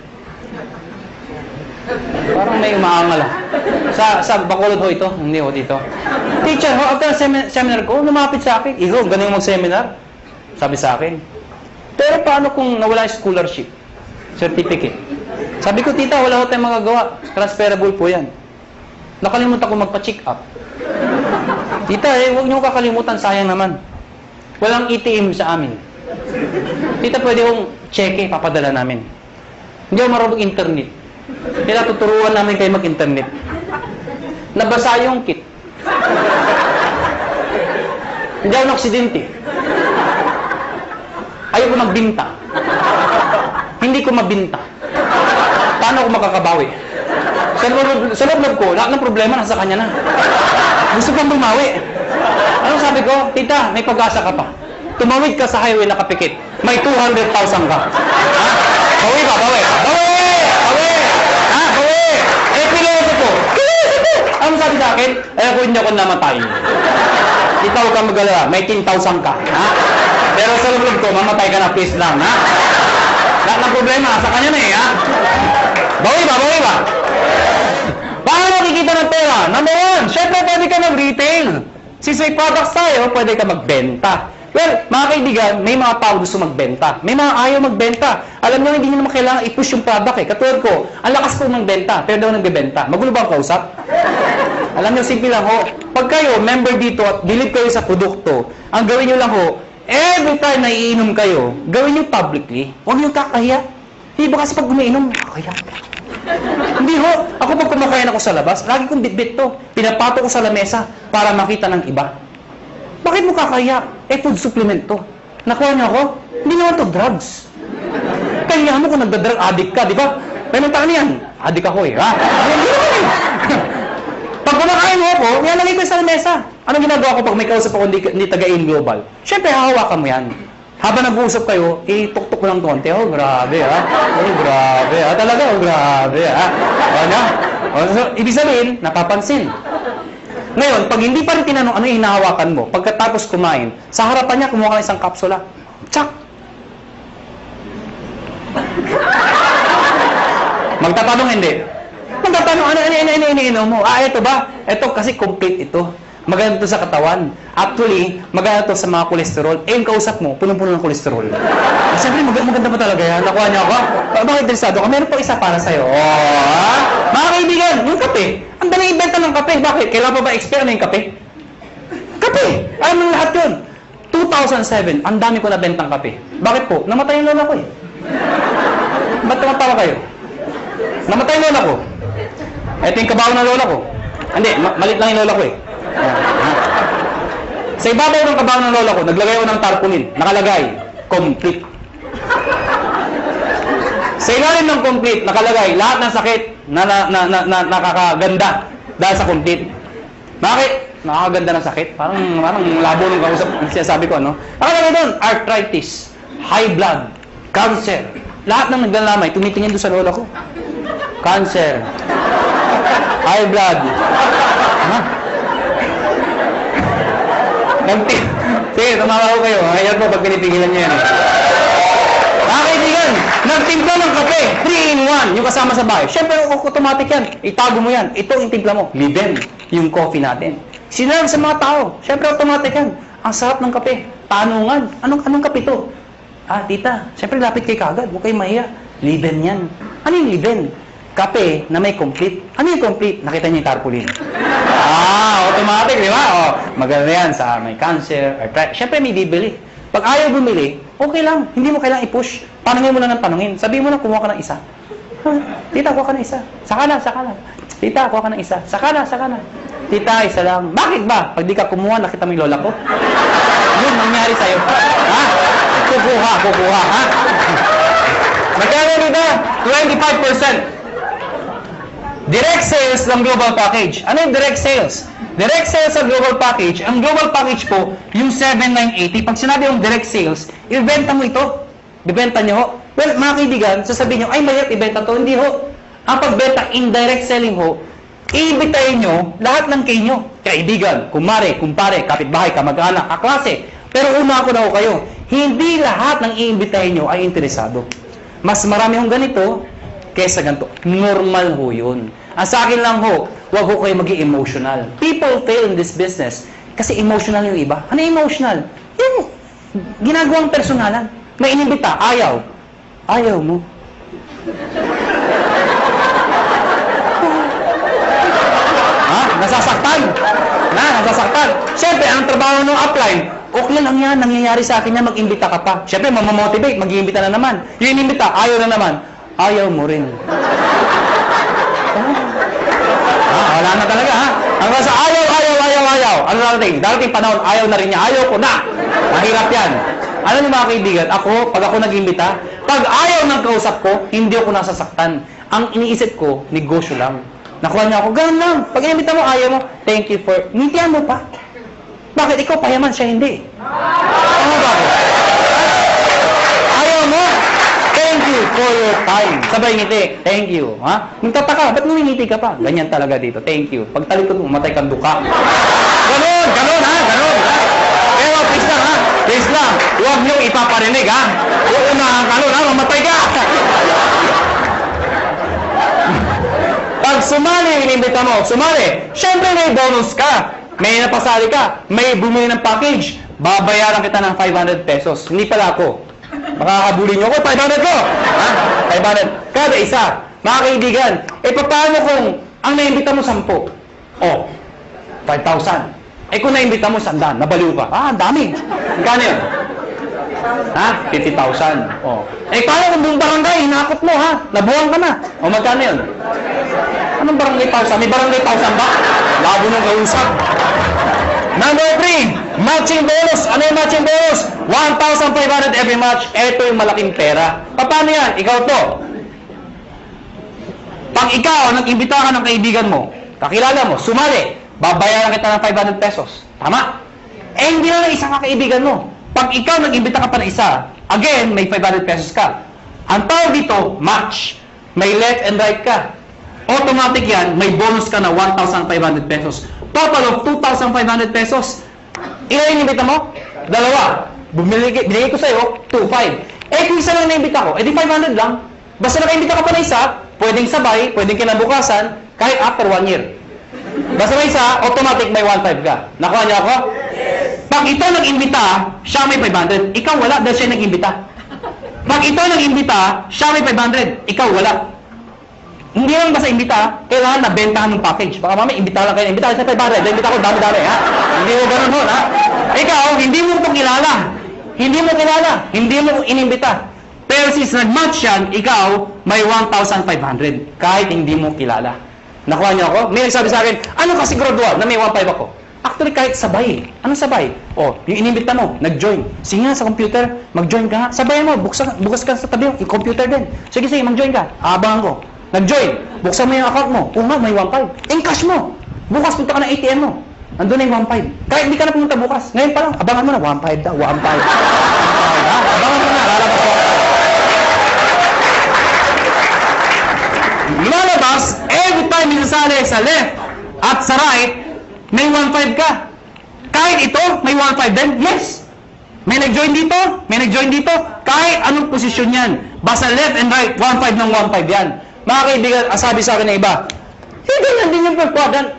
Parang may umaangal. Sa Bacolod ho ito. Hindi ho dito. Teacher ho, after seminar ko, lumapit sa akin. Iho, ganun mag-seminar. Sabi sa akin. Pero paano kung nawala yung scholarship? Certificate. Sabi ko, tita, wala ho tayong magagawa. Transferable po yan. Nakalimutan ko magpa-check up. Tita, huwag niyo kakalimutan, sayang naman. Walang ATM sa amin. Tita, pwede kong cheque, papadala namin. Hindi ako marunong internet. Kaya tuturuan namin kayo mag-internet. Nabasa yung kit. Hindi ako na-aksidente. Ayoko magbinta. Hindi ko mabinta. Paano ako makakabawi? Sa loob ko, lahat ng problema nasa kanya na. Gusto kong bumawi. Ano Ano sabi ko? Tita, may pag-asa ka pa. Tumawid ka sa highway na kapikit. May 200,000 ka. Ha? Bawi ba? Bawi! Bawi! Bawi! Ha? Bawi! Eh, piloto po. Ano sabi sa akin? Eh, kung hindi ako namatay. Ito, huwag kang mag-alala. May 10,000 ka. Ha? Pero sa loob ko, mamatay ka na, please lang. Ha? Lahat ng problema, sa kanya na eh. Ha? Bawi ba? Bawi ba? Paano makikita ng pera? Number one, syempre pwede ka mag-retail. Since may products tayo, pwede ka magbenta. Well, mga kaibigan, may mga tao gusto magbenta. May mga ayaw magbenta. Alam nyo, hindi nyo naman kailangan i-push yung product eh. Katulad ko, ang lakas ko magbenta, pero daw nagbebenta. Magulo ba ang kausap? Alam nyo, simple lang ho. Pag kayo, member dito at bilib kayo sa produkto, ang gawin nyo lang ho, every time na iinom kayo, gawin nyo publicly. Huwag nyo kakahiya. Hindi ba kasi pag umiinom, kakahiya. Hindi ho. Ako pag kumakain ako sa labas, lagi kong bitbit to. Pinapato ko sa lamesa para makita ng iba. Bakit mo kakaya? Eh, food supplement to. Nakuha niyo ako? Hindi naman to drugs. Kaya mo kung nagda-drug addict ka, di ba? May mga yan. Addict ako eh, ha? Hindi naman eh. Pag kumakain mo ako, nilalagay ko sa lamesa. Anong ginagawa ko pag may kausap ako hindi taga-in global? Siyempre, hahawakan mo yan. Habang nag-uusap kayo, ituktok mo ng konti. Oh, grabe, ha? Oh, grabe, ha? Talaga, oh, grabe, ha? Ano? So, ibig sabihin, napapansin. Ngayon, pag hindi pa rin tinanong ano yung hinahawakan mo, pagkatapos kumain, sa harapan niya, kumuha ka ng isang kapsula. Tsak! Magtatanong hindi. Magtatanong, ano mo? Ah, ito ba? Ito kasi complete ito. Maganda ito sa katawan. Actually, maganda ito sa mga kolesterol. Eh, yung kausap mo, punong-puno ng kolesterol. Siyempre, maganda pa talaga yan. Nakuha niya ako. Bakit interesado ka? Meron po isa para sa'yo. Oh, ha? Mga kaibigan, yung kape. Ang dali ibenta ng kape. Bakit? Kailan pa ba expire na yung kape? Kape! Alam mo lahat yun. 2007, ang dami ko nabentang kape. Bakit po? Namatay yung lola ko eh. Ba't tumatawa kayo? Namatay yung lola ko. Ito yung kabaho ng lola ko. Hindi, malit lang yung lola ko eh. Sa ibabaw ng kabaho ng lola ko, naglagay ako ng tarpaulin. Nakalagay, complete. Sa ilalim ng complete, nakalagay, lahat ng sakit na nakakaganda dahil sa complete. Bakit? Nakakaganda ng sakit? Parang labo ng kausap. Sinasabi ko, ano? Nakalagay doon, arthritis, high blood, cancer. Lahat ng naglalamay, tumitingin doon sa lola ko. Cancer, high blood. Ha? Sige, tumawa ko kayo. Ngayon po pag pinipigilan nyo yan. Mga kaibigan, nagtimpla ng kape, 3-in-1, yung kasama sa bahay. Siyempre, automatic yan. Itago mo yan. Ito yung timpla mo. Liben, yung coffee natin. Sinarap sa mga tao. Siyempre, automatic yan. Ang sarap ng kape. Tanungan. Anong kape to? Ah, tita, siyempre lapit kay kagad. Huwag kayo mahiya. Liben yan. Ano yung liben? Kape na may complete. Ano yung complete? Nakita niyo yung tarpaulin. Automatic, di ba? Oh, maganda yan sa may cancer, arthritis. Siyempre may bibili. Pag ayaw bumili, okay lang. Hindi mo kailangang i-push. Tanungin mo lang ng tanungin. Sabihin mo na, kumuha ka ng isa. Tita, kuha ka ng isa. Saka na. Tita, kuha ka ng isa. Saka na. Tita, isa lang. Bakit ba? Pag di ka kumuha, nakita mo yung lola ko. Yun, nangyari sa'yo. Ha? Kukuha, ha? Magkano dito? 25%. Direct sales ng global package. Ano yung direct sales? Direct sales sa global package, ang global package po, yung 7,980. Pag sinabi yung direct sales, ibenta mo ito. Bibenta nyo ho. Well, mga kaibigan, sasabihin nyo, ay mahirap ibenta to. Hindi ho. Ang pagbenta, indirect selling ho, iibitayin nyo lahat ng kayo. Kaibigan, kumare, kumpare, kapitbahay, kamag-anak, kaklase. Pero una ako na ho kayo, hindi lahat ng iimbitahin nyo ay interesado. Mas marami hong ganito, kesa ganito. Normal ho yun. Ang sa akin lang ho, huwag ho kayo maging emotional. People fail in this business kasi emotional yung iba. Ano emotional? Yung ginagawang personalan. May inimbita, ayaw. Ayaw mo. Ha? Nasasaktan. Nasasaktan. Siyempre, ang trabaho ng upline, okay lang yan, nangyayari sa akin yan, mag-imbita ka pa. Siyempre, mamamotivate, mag-iimbita na naman. Yung inimbita, ayaw na naman. Ayaw mo rin. Wala na talaga, ha? Hanggang sa ayaw. Ano darating? Darating panahon, ayaw na rin niya. Ayaw ko na. Mahirap yan. Ano niyo mga kaibigan? Pag ako nag-imbita, pag ayaw ng kausap ko, hindi ako nasasaktan. Ang iniisip ko, negosyo lang. Nakuha niya ako, ganun lang. Pag inimbita mo, ayaw mo, thank you for... Ngintihan mo pa. Bakit ikaw payaman, siya hindi? Ano ba? Ayaw mo? Thank you for your time. Sabay ngiti. Thank you. Ha? Magtataka, ba't ngumingiti ka pa? Ganyan talaga dito. Thank you. Pag talikod mo, matay kang duka. Ganon, ganon ha, ganon ha. Pero please lang ha, please lang. Huwag niyong ipaparinig ha. Uunahan ka nun ha, mamatay ka. Pag sumali, inimbita mo, sumali. Siyempre may bonus ka. May napasali ka. May bumili ng package. Babayaran kita ng 500 pesos. Hindi pala ako. Makakabuli niyo ako, 500 ko. Ha? 500. Kada isa. Mga kaibigan, paano kung ang naimbita mo 10? Oh, 5,000. Kung naimbita mo 100, nabaliw ka. Ang dami. Kano yun? Ha? 50,000. Oh. Paano kung buong barangay, hinakot mo ha? Nabuwang ka na. O magkano yun? Anong barangay 1,000? May barangay 1,000 ba? Labo nung kausap. Number 3, matching bonus. Ano yung matching bonus? 1,500 every match. Ito yung malaking pera. Paano yan? Ikaw to. Pag ikaw, nag-imbita ka ng kaibigan mo, kakilala mo, sumali, babayaran kita ng 500 pesos. Tama? Hindi na isang kaibigan mo. Pag ikaw nag-imbita ka pa ng isa, again, may 500 pesos ka. Ang tawag dito, match. May left and right ka. Automatic yan, may bonus ka na 1,500 pesos. Total of 2,500 pesos. Ilan yung imbita mo? 2. Binigay ko sa'yo, 2,500. Kung isa lang na-imbita ko, di 500 lang. Basta naka-imbita ka pa na isa, pwedeng sabay, pwedeng kinabukasan, kahit after 1 year. Basta may isa, automatic may 1,500 ka. Nakuha niyo ako? Pag ito nag-imbita, siya may 500. Ikaw wala dahil siya nag-imbita. Pag ito nag-imbita, siya may 500. Ikaw wala. Hindi lang basta imbita, kailangan nabentahan ng package. Baka mamaya, imbita lang kayo. Imbita sa 500. Imbita ko dami-dami, ha? Hindi mo ganun, ha? Ikaw, hindi mo ito kilala. Hindi mo kilala. Hindi mo inimbita. Pero since nag-match yan, ikaw, may 1,500. Kahit hindi mo kilala. Nakuha niyo ako? May nagsabi sa akin, ano kasi gradual na may 1,500 ako? Actually, kahit sabay. Anong sabay? O, yung inimbita mo, nag-join. Sige nga sa computer, mag-join ka nga. Sabayan mo, bukas ka sa tabi yung computer din. Sige, mag-join ka. Abangan ko. Nag-join. Buksan mo yung account mo. Kung nga, may 1,500. Encash mo. Bukas punta ka ng ATM mo. Andun na yung 1,500. Kahit hindi ka na pumunta bukas. Ngayon pa lang, abangan mo na. 1,500 daw. 1,500. Abangan mo na. Lalabas ko. Lumalabas, every time minasali sa left at sa right, may 1,500 ka. Kahit ito, may 1,500 din. Yes. May nag-join dito. May nag-join dito. Kahit anong posisyon yan. Basta left and right, 1,500 ng 1,500 yan. Mga kaibigan, sabi sa akin na iba, ganyan din yung per quadrant.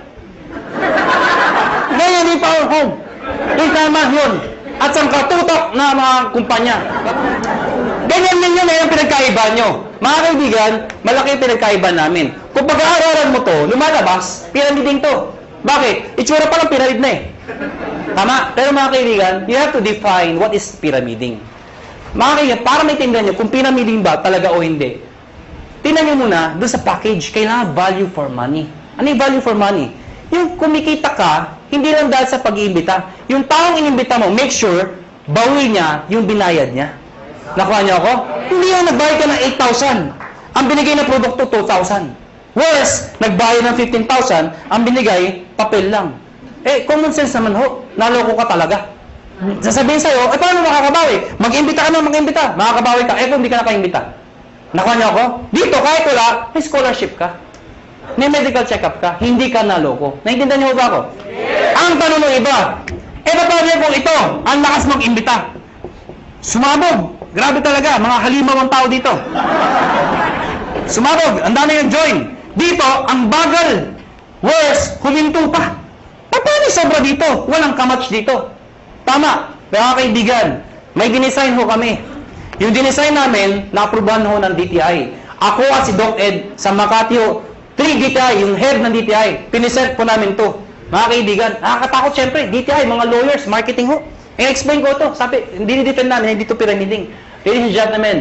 Ganyan din power home. Yung tama yun. At sa katutok na mga kumpanya. Ganyan din yun yung pinagkaiba nyo. Mga kaibigan, malaki yung pinagkaiba namin. Kung pag-aaralan mo to, lumalabas, pyramiding to. Bakit? Itsura pa lang pyramid na eh. Tama? Pero mga kaibigan, you have to define what is pyramiding. Mga kaibigan, para maintindihan nyo kung pyramiding ba talaga o hindi. Tingnan nyo muna, doon sa package, kailangan value for money. Ano yung value for money? Yung kumikita ka, hindi lang dahil sa pag-iimbita. Yung taong inimbita mo, make sure, bawi niya yung binayad niya. Nakuha niyo ako? Hindi yung nagbayad ka ng 8,000. Ang binigay na produkto, 2,000. Whereas, nagbayad ng 15,000, ang binigay, papel lang. Common sense naman ho, naloko ka talaga. Sasabihin sa'yo, paano makakabawi? Mag-imbita ka na, mag-imbita. Makakabawi ka, kung hindi ka nakaimbita. Nakuha niyo ako? Dito, kahit wala, may scholarship ka. May medical check-up ka. Hindi ka naloko. Naintindihan niyo ba ako? Yes. Ang tanong ng iba, paano kung ito, ang lakas mag-imbita? Sumabog. Grabe talaga, mga halimaw ang tao dito. Sumabog, ang dami yung join. Dito, ang bagal. Worse, huminto pa. Paano sobra dito? Walang kamatch dito. Tama, mga kaibigan, may dinesign ho kami. Yung dinesign namin, na-aprobahan ho ng DTI. Ako at si Doc Ed sa Makati ho, 3 DTI, yung head ng DTI, pinisert po namin to. Mga kaibigan, nakakatakot syempre, DTI, mga lawyers, marketing ho. I-explain ko to, sabi, hindi ni-defend namin, hindi to pyramiding. Ladies and gentlemen,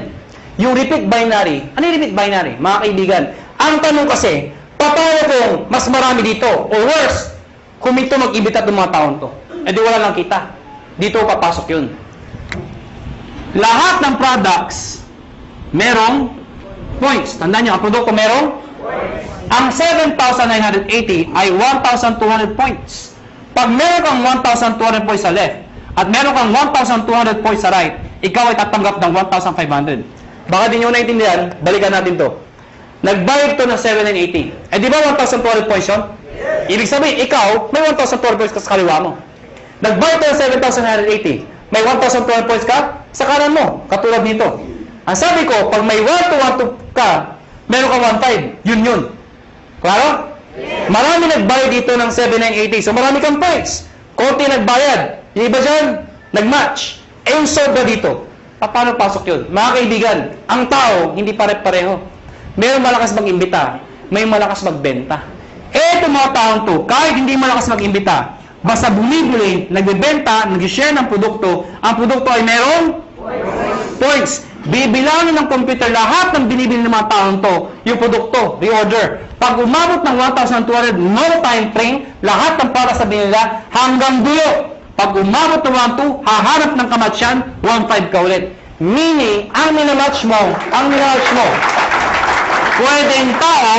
yung repeat binary, ano yung repeat binary? Mga kaibigan, ang tanong kasi, paano kung mas marami dito, or worse, kung ito mag-ibita itong mga taon to, di wala lang kita. Dito papasok yun. Lahat ng products, merong points. Tandaan nyo, ang produkto merong points. Ang 7,980 ay 1,200 points. Pag meron kang 1,200 points sa left, at meron kang 1,200 points sa right, ikaw ay tatanggap ng 1,500. Baka di nyo naintindihan, balikan natin to. Nagbayad to ng 780. Eh di ba 1,200 points yun? Ibig sabihin, ikaw, may 1,200 points ka sa kaliwa mo. Nagbayad to ng 7,980. May 1,200 points ka sa kanan mo, katulad nito. Ang sabi ko, pag may 1,212 ka, meron ka 1,500. Yun. Klaro? Marami nagbayad dito ng 7,980. So marami kang points. Konti nagbayad. Yung iba dyan, nag-match. Eh yung sobra dito. Paano pasok yun? Mga kaibigan, ang tao, hindi pare-pareho. Mayroong malakas mag-imbita, may malakas magbenta. Itong mga taong to, kahit hindi malakas mag-imbita, basta bumibili, nagbebenta, nag-share ng produkto, ang produkto ay merong points. Bibilangin ng computer lahat ng binibili ng mga taong to, yung produkto, reorder. Pag umabot ng 1,200, no time frame, lahat ng para sa binila hanggang dulo. Pag umabot ng 1,200, hahanap ng kamatsyan, 1,500 ka ulit. Meaning, ang minamatch mo, pwedeng tao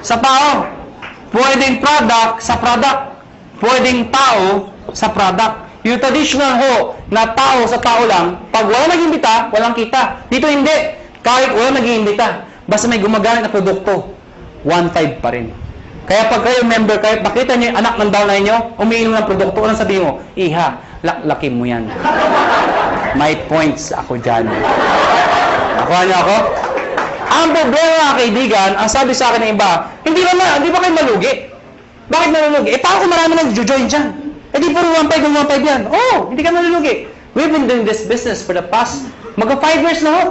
sa tao, pwedeng product sa product, pwedeng tao sa product. Yung traditional ho na tao sa tao lang, pag wala nag-imbita, walang kita. Dito hindi. Kahit wala nag-imbita, basta may gumagamit na produkto, 1,500 pa rin. Kaya pag kayo member, kahit makita niyo yung anak ng downline niyo, umiinom ng produkto, anong sabihin mo? Iha, laklaki mo yan. May points ako dyan. Nakuha niyo ako? Ang problema mga kaibigan, ang sabi sa akin ng iba, hindi ba kayo malugi? Bakit malulugi? Eh paano kung marami nang join dyan? Eh di puro 1,500 yan. Oh, hindi ka malulugi. We've been doing this business for the past, magka 5 years na ho.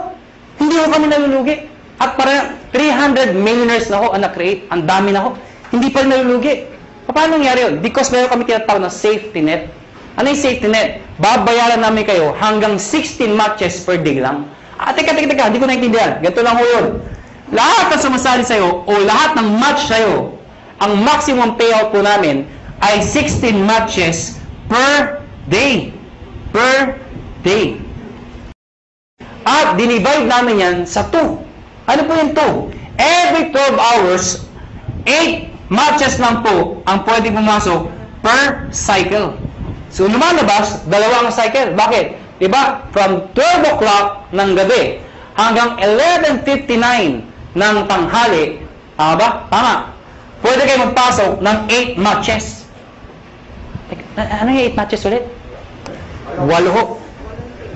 Hindi ho kami nalulugi. At para 300 millionaires na ho ang na-create. Ang dami na ho. Hindi pa rin nalulugi. Paano nangyari yun? Because meron kami tinatawag na safety net. Ano yung safety net? Babayaran namin kayo hanggang 16 matches per day lang. Teka, hindi ko naintindihan. Ganito lang ho yun. Lahat na sumasali sa'yo o lahat ng match sa'yo, ang maximum payout po namin ay 16 matches per day. Per day. At dinivide namin yan sa 2. Ano po yung 2? Every 12 hours, 8 matches lang po ang pwedeng pumasok per cycle. So lumalabas, 2 ang cycle. Bakit? Diba? From 12 o'clock ng gabi hanggang 11:59 ng tanghali. Tama ba? Tama. Pwede kayo magpasok ng 8 matches. Ano yung 8 matches ulit? 8 ho.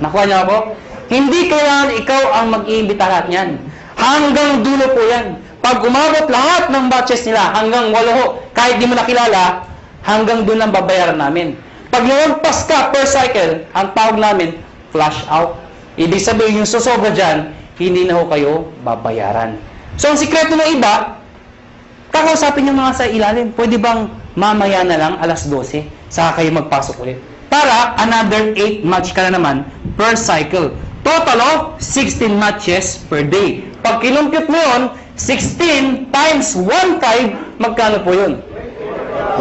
Nakuha niyo ako? Hindi kailangan ikaw ang mag-iimbita lahat niyan. Hanggang dulo po yan. Pag umabot lahat ng matches nila, hanggang 8 ho, kahit di mo nakilala, hanggang doon ang babayaran namin. Pag lumagpas ka per cycle, ang tawag namin, flash out. Ibig sabihin, yung susobra dyan, hindi na ho kayo babayaran. So, ang sikreto ng iba, kakausapin yung mga sa ilalim. Pwede bang mamaya na lang, alas 12, saka kayo magpasok ulit. Para another 8 match ka na naman per cycle. Total of 16 matches per day. Pag kinumpute mo yun, 16 times 1,500, magkano po yun?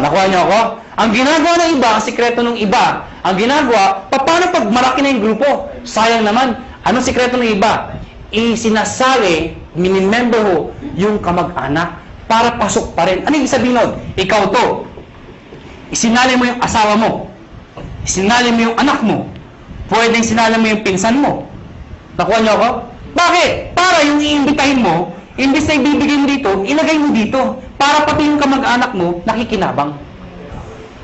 Nakuha niyo ako? Ang ginagawa ng iba, ang sikreto ng iba, ang ginagawa, paano pag malaki na yung grupo? Sayang naman. Anong sikreto ng iba? Isinasali, minimember ho, yung kamag-anak para pasok pa rin. Ano yung sabihin nun? Ikaw to. Isinali mo yung asawa mo. Isinali mo yung anak mo. Pwedeng sinali mo yung pinsan mo. Nakuha niyo ako? Bakit? Para yung iimbitahin mo, imbis na ibibigay mo dito, ilagay mo dito. Para pati yung kamag-anak mo, nakikinabang.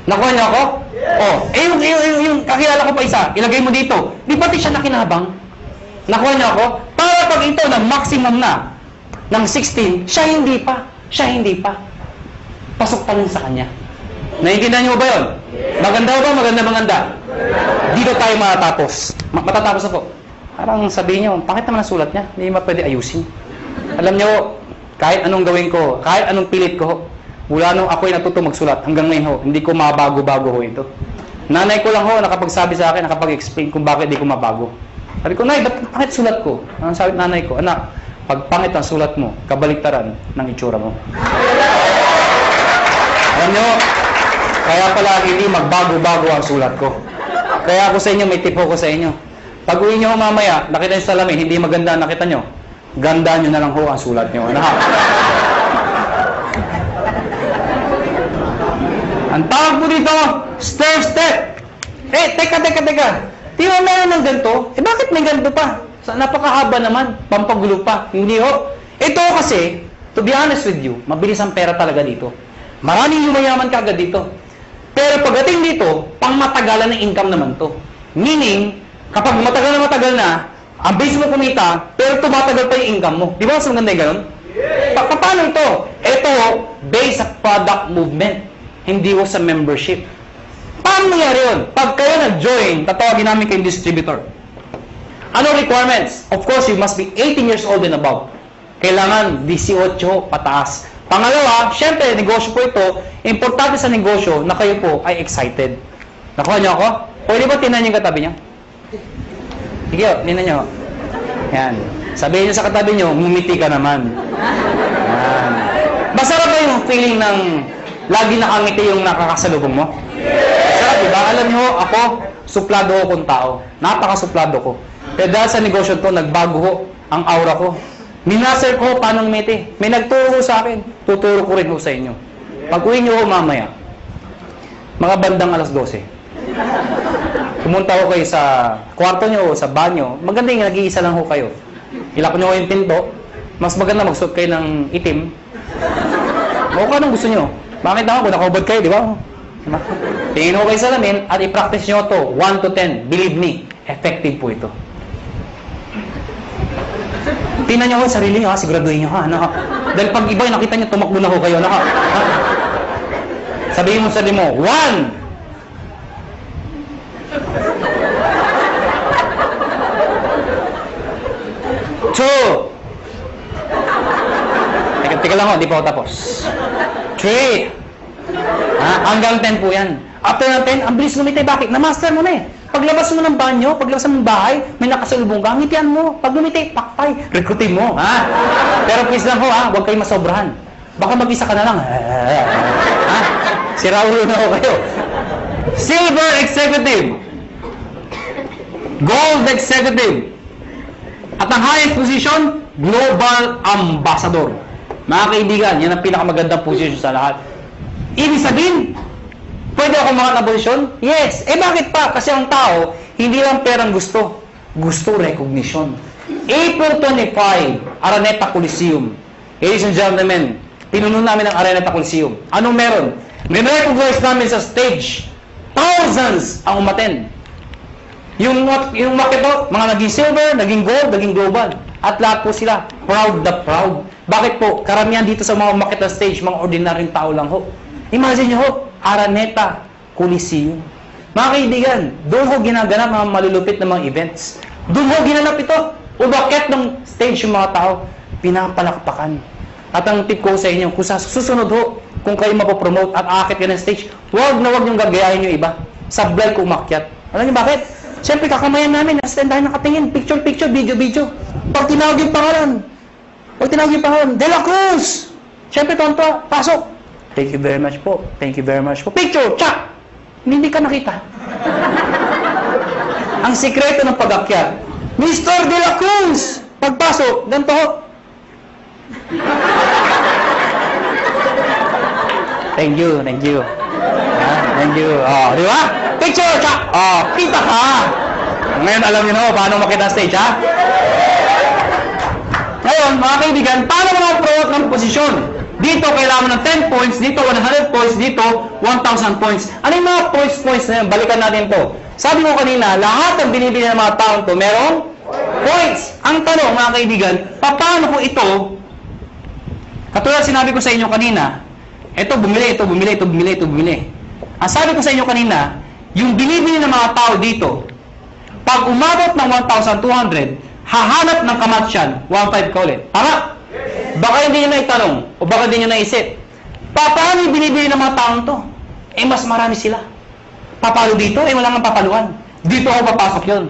Nakuha niyo ako? Oh, yung kakilala ko pa isa, ilagay mo dito. Di pati siya nakinabang? Nakuha niyo ako? Para pag ito na maximum na ng 16, siya hindi pa. Pasok pa rin sa kanya. Naiintindihan niyo ba yun? Maganda ba? Maganda. Dito tayo matatapos. Matatapos na po. Parang sabihin niyo, bakit naman ang sulat niya? Hindi ma pwede ayusin. Alam niyo, kahit anong gawin ko, kahit anong pilit ko, mula nung ako'y natuto magsulat, hanggang ngayon ho, hindi ko mabago-bago ho ito. Nanay ko lang ho, nakapagsabi sa akin, nakapag-explain kung bakit hindi ko mabago. Sabi ko, Nay, bakit sulat ko? Ang sabi nanay ko, anak, pag pangit ang sulat mo, kabaliktaran ng itsura mo. Alam niyo, kaya pala hindi magbago-bago ang sulat ko. Kaya ako sa inyo, may tipo ko sa inyo. Pag uwi niyo mamaya, nakita niyo sa salamin, hindi maganda nakita niyo, ganda niyo na lang ho ang sulat niyo. Ang tawag po dito, stair step. Teka. Di ba meron ng ganito? Bakit may ganito pa? Napakahaba naman, pampagulo pa. Hindi ho. Ito kasi, to be honest with you, mabilis ang pera talaga dito. Maraming yumayaman ka agad dito. Pero pagdating dito, pang matagalan ng income naman to. Meaning, kapag matagal na, ang base mo kumita, pero tumatagal pa yung income mo. Di ba mas maganda yung ganun? Paano ito? Ito, based sa product movement. Hindi ho sa membership. Paano nangyari yun? Pag kayo nag-join, tatawagin namin kayong distributor. Ano requirements? Of course, you must be 18 years old and above. Kailangan 18 pataas. Pangalawa, syempre, negosyo po ito. Importante sa negosyo na kayo po ay excited. Nakuha niyo ako? Pwede ba tinan yung katabi niya? Sige, tinan niyo. Yan. Sabihin niyo sa katabi niyo, ngumiti ka naman. Yan. Masarap ba yung feeling ng lagi nakangiti yung nakakasalubong mo? Masarap, diba? Alam niyo, ako, suplado ko kung tao. Napakasuplado ko. Pero dahil sa negosyo ko, nagbago ko ang aura ko. Minaser ko paano ngumiti. May nagturo sa akin. Tuturo ko rin ho sa inyo. Pag-uwi niyo ho mamaya, mga bandang alas 12. Pumunta ko kayo sa kwarto niyo o sa banyo. Maganda yung nag-iisa lang ho kayo. Ilak niyo yung pinto. Mas maganda magsuot kayo ng itim. O ka anong gusto niyo. Bakit naman kung nakahubad kayo, di ba? Tingin ho kayo sa lamin at i-practice niyo to 1 to 10. Believe me, effective po ito. Tingnan niyo ho sarili niyo, siguraduhin niyo ha. Dahil pag iba nakita niyo, tumakbo na ho kayo. Sabihin mo sa sarili mo, 1. Teka lang ho, di pa ako tapos. 3. Hanggang 10 po yan. After ng 10, ang bilis lumiti. Bakit? Na-master mo na eh. Paglabas mo ng banyo, paglabas mo ng bahay, may nakasalubong ka, ngitian mo. Pag lumiti, pakpay, rekrutin mo. Pero please lang ho, huwag kayo masobrahan. Baka mag-isa ka na lang. Siraulo na ho kayo. Silver Executive. Gold Executive. At ang highest position, Global Ambassador. Mga kaibigan, yan ang pinakamagandang position sa lahat. Ibig sabihin, pwede ako mga na-posisyon? Yes. Bakit pa? Kasi ang tao, hindi lang perang gusto. Gusto recognition. April 25, Araneta Coliseum. Ladies and gentlemen, pinuno namin ang Araneta Coliseum. Anong meron? May recognize namin sa stage. Thousands ang umattend. Yung market po, mga naging silver, naging gold, naging global. At lahat po sila, proud na proud. Bakit po? Karamihan dito sa mga market na stage, mga ordinaryong tao lang ho. Imagine nyo ho, Araneta Coliseum. Mga kaibigan, doon ho ginaganap mga malulupit na mga events. Doon ho ginanap ito. Umakyat ng stage yung mga tao, pinapalakpakan. At ang tip ko sa inyo, kung sa susunod ho, kung kayo mapopromote at aakit ka ng stage, huwag na huwag niyong gagayahin yung iba. Sablay ko umakyat. Alam niyo bakit? Siyempre, kakamayan namin, nasa tayo nakatingin, picture, video. Pag tinawag yung pangalan, De La Cruz! Siyempre, tonto, pasok. Thank you very much po. Picture, tsak! Hindi ka nakita. Ang sikreto ng pag-akyat, Mr. De La Cruz! Pagpasok, ganito ho. Thank you. Thank you. Di ba? Picture, tsak! Kita ka! Ngayon, alam niyo na paano makita stage, ha? Ngayon, mga kaibigan, paano mo na-promote ng posisyon? Dito, kailangan mo ng 10 points. Dito, 100 points. Dito, 1,000 points. Ano yung mga points na yun? Balikan natin to. Sabi ko kanina, lahat ng binibili ng mga taong to, merong points. Ang tanong, mga kaibigan, paano ko ito, katulad sinabi ko sa inyo kanina, ito bumili. Ang sabi ko sa inyo kanina, yung binibili ng mga tao dito, pag umabot ng 1,200, hahanap ng kamatsyan, 1,500 ka ulit. Tama? Baka hindi nyo na itanong, o baka hindi nyo naisip, paano yung binibili ng mga taong to? Mas marami sila. Papalo dito, wala nga papaluan. Dito ako papasok yun.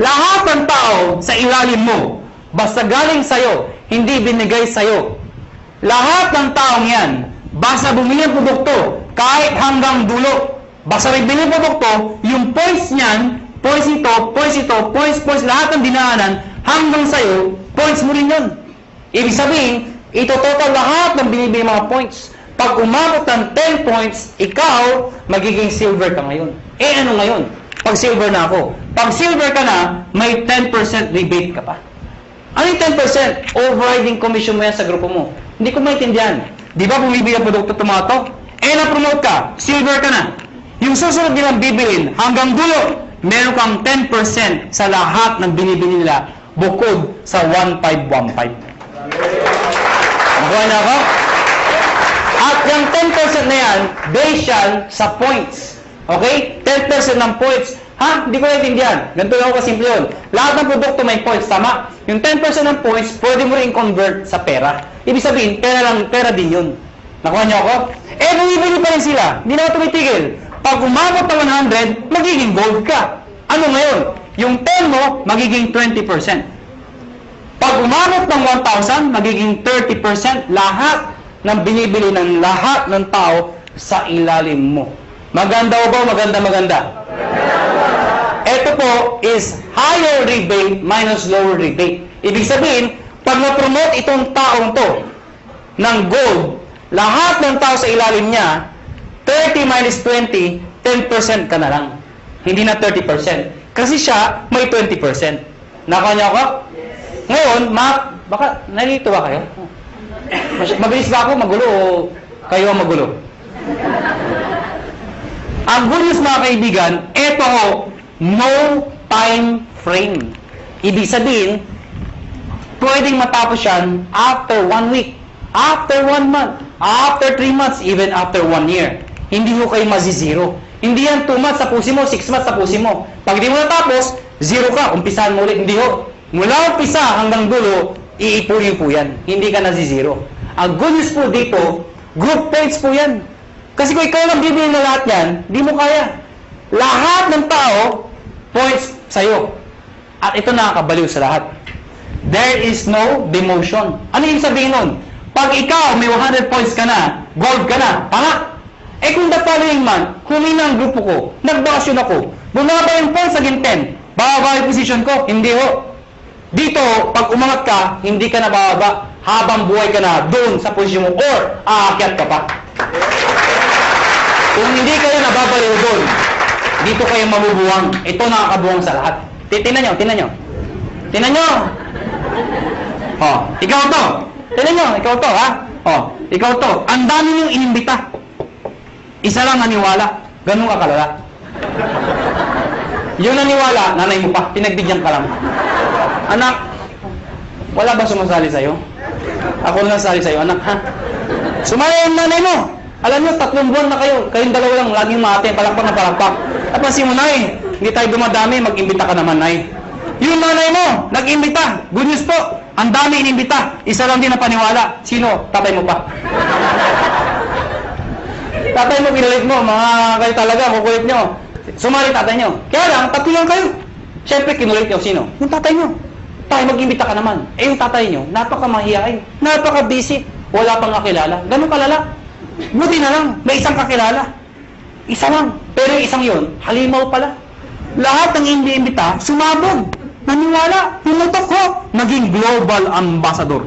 Lahat ng tao sa ilalim mo, basta galing sa'yo, hindi binigay sa'yo. Lahat ng taong yan, basta bumili ng produkto, kahit hanggang dulo, basta bibili ng produkto, yung points niyan, points ito, lahat ng dinaanan, hanggang sa'yo, points mo rin yun. Ibig sabihin, ito total lahat ng binibili mga points. Pag umabot ng 10 points, ikaw, magiging silver ka ngayon. Eh ano ngayon? Pag silver na ako. Pag silver ka na, may 10% rebate ka pa. Ano yung 10%? Overriding commission mo yan sa grupo mo. Hindi ko maintindihan. Di ba bumibili ang produkto tomato? Eh na-promote ka, silver ka na. Yung susunod nilang bibilin, hanggang dulo, meron kang 10% sa lahat ng binibili nila bukod sa 1515. Nakuha na ako? At yung 10% na yan, based yan sa points. Okay? 10% ng points. Ha? Hindi ko naintindihan. Ganito lang ako kasimple yun. Lahat ng produkto may points, tama? Yung 10% ng points, pwede mo rin convert sa pera. Ibig sabihin, pera din yun. Nakuha niyo ako? Eh, bumibili pa rin sila. Hindi na tumitigil. Pag umabot ng 100, magiging gold ka. Ano ngayon? Yung 10 mo, magiging 20%. Pag umabot ng 1,000, magiging 30% lahat ng binibili ng lahat ng tao sa ilalim mo. Maganda o ba? Maganda. Ito po is higher rebate minus lower rebate. Ibig sabihin, pag na-promote itong taong to ng gold, lahat ng tao sa ilalim niya, 30 minus 20, 10% ka na lang. Hindi na 30%. Kasi siya, may 20%. Nakuha niyo ako? Ngayon, baka nalito ba kayo? Mabilis ba ako magulo o kayo ang magulo? Ang good news mga kaibigan, ito ho, no time frame. Ibig sabihin, pwedeng matapos yan after 1 week, after 1 month, after 3 months, even after 1 year. Hindi ho kayo mazizero. Hindi yan 2 months tapusin mo, 6 months tapusin mo. Pag di mo natapos, 0 ka, umpisahan mo ulit. Hindi ho. Mula umpisa hanggang dulo, iipunin po yan. Hindi ka nazizero. Ang good news po dito, group points po yan. Kasi kung ikaw lang bibili na lahat yan, di mo kaya. Lahat ng tao, points sa'yo. At ito nakakabaliw sa lahat. There is no demotion. Ano yung sabihin nun? Pag ikaw may 100 points ka na, gold ka na, tama? Eh kung the following month, humina ang grupo ko, nagbakasyon ako, bumaba yung points naging 10, bababa yung position ko, hindi ho. Dito, pag umangat ka, hindi ka na bababa, habang buhay ka na doon sa posisyon mo, or aakyat ka pa. Kung hindi kayo nababaliw doon, dito kayo mabubuwang. Ito nakakabuwang sa lahat. Tingnan nyo. Tingnan nyo. Oh, ikaw to. Tingnan nyo, ikaw to, ha? Oh, ikaw to. Ang dami niyong inimbita. Isa lang naniwala. Ganun ka kalala. Yung naniwala, nanay mo pa. Pinagbigyan ka lang. Anak, wala ba sumasali sa'yo? Ako lang sali sa'yo, anak, ha? Sumali yung nanay mo. Alam nyo, 3 buwan na kayo. Kayong dalawa lang, laging mate, palakpak na palakpak. Napansin mo, nay, hindi tayo dumadami, mag-imbita ka naman, nay. Yung nanay mo, nag-imbita. Good news po, ang dami inimbita. Isa lang din na paniwala. Sino? Tatay mo pa. Tatay mo, pinalit mo. Mga kayo talaga, kukulit nyo. Sumali tatay nyo. Kaya lang, 3 lang kayo. Siyempre, kinulit nyo. Sino? Yung tatay nyo. Tayo, mag-imbita ka naman. Eh, yung tatay nyo, napaka-mahihain. Napaka-busy. Wala pang kakilala. Ganun kalala. Buti na lang, may isang kakilala. Isa lang. Pero yung isang yun, halimaw pala. Lahat ng imbita, sumabog. Naniwala. Pumutok ko. Naging global ambassador.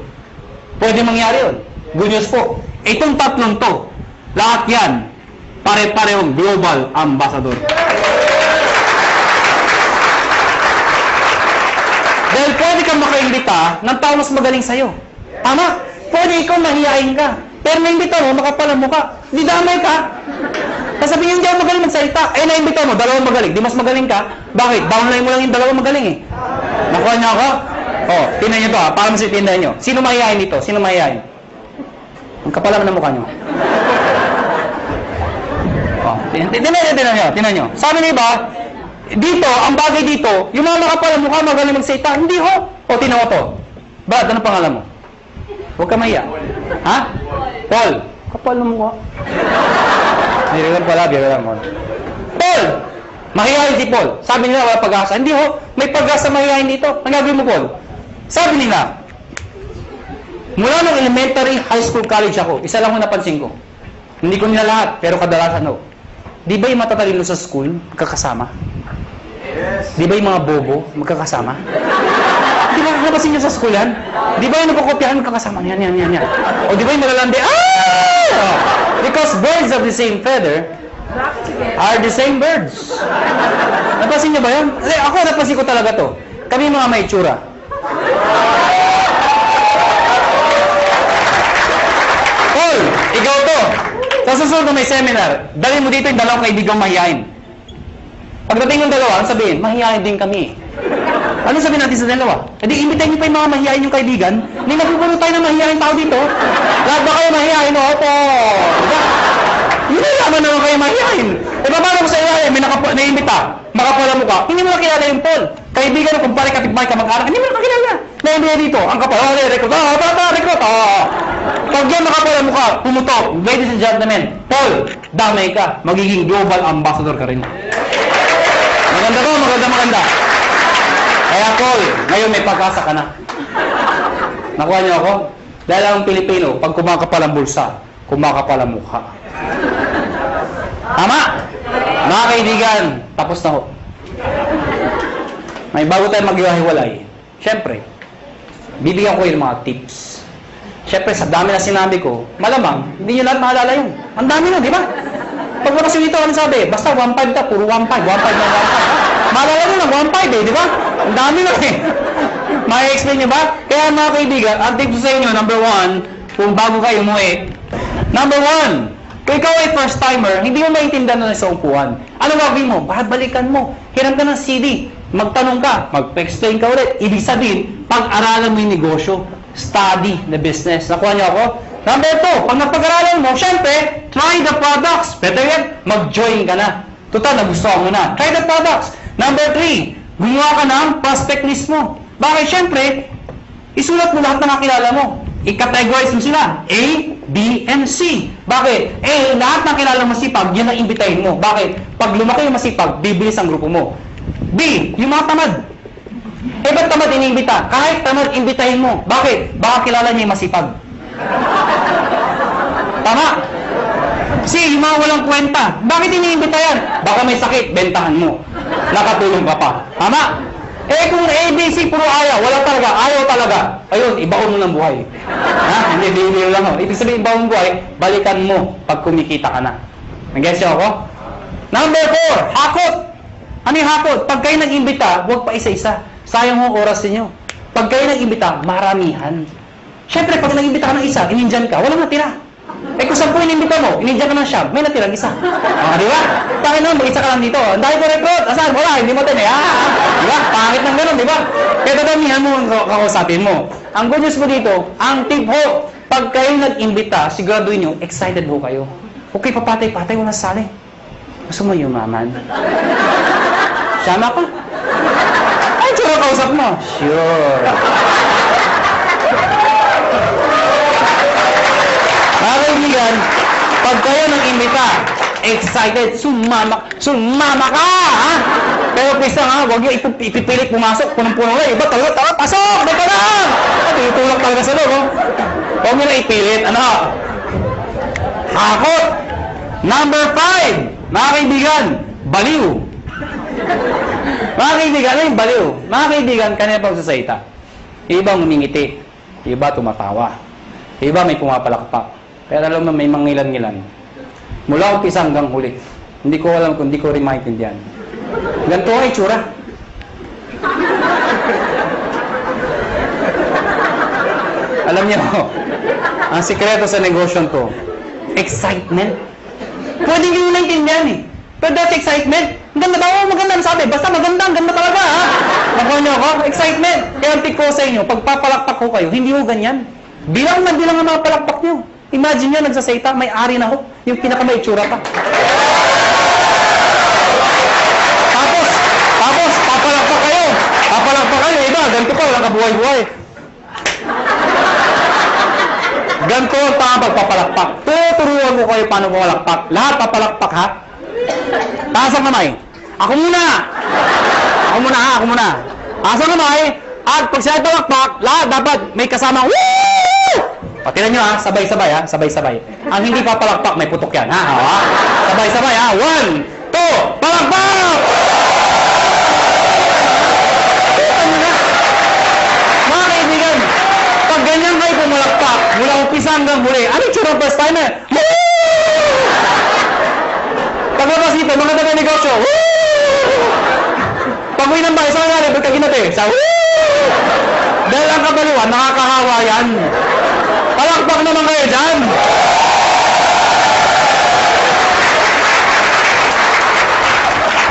Pwede mangyari yun. Good news po. Itong 3 to, lahat yan, pare-parehong global ambassador. Dahil pwede kang makaimbita ng tao mas magaling sa'yo. Tama? Pwede ikaw mahihain ka. Pero naimbita mo, makapal ang mukha. Di damay ka. Sasabihin hindi ako magaling magsalita. Eh, naimbita mo, 2 magaling. Di mas magaling ka. Bakit? Downline mo lang yung 2 magaling eh. Nakuha niyo ako? Oh, tingnan niyo to ha. Para masitindahan niyo. Sino mahihain dito? Sino mahihain? Ang kapal naman ng mukha niyo. Oh, tingnan niyo. Sabi niyo ba, dito, ang bagay dito, yung mga makapal ang mukha magaling magsalita. Hindi ho. O, tingnan mo to. Brad, ano pangalan mo? Huwag ka mahiya. Ha? Paul. Kapal ng mukha. Biro lang pala, biro lang mo. Paul! Mahihayin si Paul. Sabi nila, wala pag-asa. Hindi ho, may pag-asa mahihayin dito. Ang gagawin mo, Paul? Sabi nila, mula nung elementary, high school, college ako, isa lang ho napansin ko. Hindi ko nila lahat, pero kadalasan ho. Di ba yung matatalino sa school, magkakasama? Yes. Di ba yung mga bobo, magkakasama? Di ba, napasin niyo sa school yan? Di ba yung napakopyahan kakasama? Yan. O di ba yung malalandi? Because birds of the same feather are the same birds. Napasin niyo ba yan? Ako, napasin ko talaga to. Kami mga may itsura. Paul, ikaw to. Sa susunod na may seminar, dali mo dito yung dalawang kaibigang mahihain. Pagdating ng dalawa, sabihin, mahihain din kami. Ano sabihin natin sa dalawa? E di, imbitahin niyo pa yung mga mahihain yung kaibigan. Hindi napupuno tayo ng mahihain tao dito. Lahat ba kayo mahihain? Opo. Diba? Hindi naman naman kayo mahihain. E paano ko sa iyahin? May naimbita. Makapala mo ka. Hindi mo nakilala yung Paul. Kaibigan mo, kumpare kapitbahay ka mag-anak. Hindi mo nakilala. Naimbita dito. Ang kapal. Recruit. Recruit. Pag yan nakapala mo ka, pumutok. Ladies and gentlemen, Paul, damay ka. Magiging global ambassador ka rin. Maganda ko, maganda. Kaya Paul, ngayon may pag-asa ka na. Nakuha niyo ako? Dahil ang Pilipino, pag kumakapal ang bulsa, kumakapal ang mukha. Tama? Mga kaibigan, tapos na ho. May bago tayo maghiwa-hiwalay. Siyempre, bibigyan ko yung mga tips. Siyempre, sa dami na sinabi ko, malamang, hindi nyo lahat maalala yun. Ang dami na, di ba? Pag labas yung ito, ano sabi? Basta 1.5 ka, puro 1.5. 1.5 na 1.5. Maalala nyo lang, 1.5 eh, di ba? Ang dami na eh. May-explain nyo ba? Kaya mga kaibigan, ang tips ko sa inyo, number 1, kung bago kayo umuwi, number 1, kung ikaw ay first timer, hindi mo maintindihan na sa upuan. Ano gagawin mo? Balikan mo. Hiram ka ng CD. Magtanong ka. Mag-explain ka ulit. Ibig sabihin, pag-aralan mo yung negosyo. Study the business. Nakuha niyo ako? Number 2, pag napag-aralan mo, syempre, try the products. Better yet, mag-join ka na. Total, nagustuhan mo na. Try the products. Number 3, gumawa ka ng prospect list mo. Bakit? Syempre, isulat mo lahat ng nakilala mo. I-categorize mo sila. A, B, and C. Bakit? A, lahat ng kilala masipag, yun ang imbitahin mo. Bakit? Pag lumaki yung masipag, bibilis ang grupo mo. B, yung mga tamad. Eh, ba't tamad iniimbita? Kahit tamad, imbitahin mo. Bakit? Baka kilala niya yung masipag. Tama? C, yung mga walang kwenta. Bakit iniimbita yan? Baka may sakit, bentahan mo. Nakatulong ka pa. Tama? Eh kung A, B, C, puro ayaw, wala talaga, ayaw talaga. Ayun, ibaon mo ng buhay. Ha? Hindi, bibili lang ako. Ibig sabihin, ibaon ng buhay, balikan mo pag kumikita ka na. Nag-guess niyo ako? Number 4, hakot. Ano yung hakot? Pag kayo nag-imbita, huwag pa isa-isa. Sayang mo oras niyo. Pag kayo nag-imbita, maramihan. Siyempre, pag nag-imbita ka ng isa, inindyan ka, walang natira. Eh kung 10 inimbita mo, inindyan ka ng siyam, may natirang isa. Di ba? Pangin naman, mag-isa ka lang dito. Ang dahil ko recruit, asan? Wala, hindi mo din eh. Di ba? Pangit ng gano'n, di ba? Kaya dadamihan mo ang kakausapin mo. Ang good news mo dito, ang tip ho, pag kayo nag-imbita, siguraduhin nyo, excited ho kayo. Okay, papatay-patay, wala sali. Gusto mo yumaman? Siyama ka? Ay, tsura kausap mo. Sure. Mga kaibigan, pag kayo nag-imbita, excited, sumama ka, ha? Pero please lang, ha? Huwag nyo ipipilit pumasok, punong-puno eh. Iba talaga, pasok! Dito lang! Tutulak talaga sa loob, oh. Huwag nyo na ipilit, ano? Hakot! Number 5, mga kaibigan, baliw. Mga kaibigan, ano yung baliw? Mga kaibigan, kanina pagsasalita. Iba ngumingiti, iba tumatawa, iba may pumapalakpak. Kaya alam mo, may mangilan-ngilan. Mula umpisa hanggang huli. Hindi ko alam kung hindi ko rin maintindihan. Ganito ang itsura. Alam niyo, ang sikreto sa negosyon to, excitement. Pwede nyo naintindihan eh. Pero dati excitement, ang ganda ba? Oo, maganda sabi. Basta maganda, ang ganda talaga ha. Nakuha niyo ako? Excitement. Kaya ang tip ko sa inyo, pag papalakpak ko kayo, hindi ko ganyan. Bilang ang mga palakpak nyo. Imagine nyo, nagsasayta, may ari na ho. Yung pinaka-may itsura pa. Tapos, papalakpak kayo. Papalakpak kayo. Iba, ganito pa, walang kabuhay-buhay. Ganito ang pagpapalakpak. Tuturuan ko kayo paano papalakpak. Lahat papalakpak, ha? Taas ang kamay. Ako muna. Ako muna. Taas ang kamay. At pag siya palakpak, lahat dapat may kasama. Woo! O, tingnan nyo ha, sabay-sabay ha, sabay-sabay. Ang hindi papalakpak, may putok yan ha. Sabay-sabay ha, 1, 2, palakpak! Kita nyo na. umpisa hanggang huli. Ano yung tsura first timer? Paglabas dito, mga taga-negosyo. Pag-uwi ng bahay, saan nga, ba't ka ginati? Sa dahil ang kabaliwan, nakakahawa yan. Palakpak naman kayo dyan.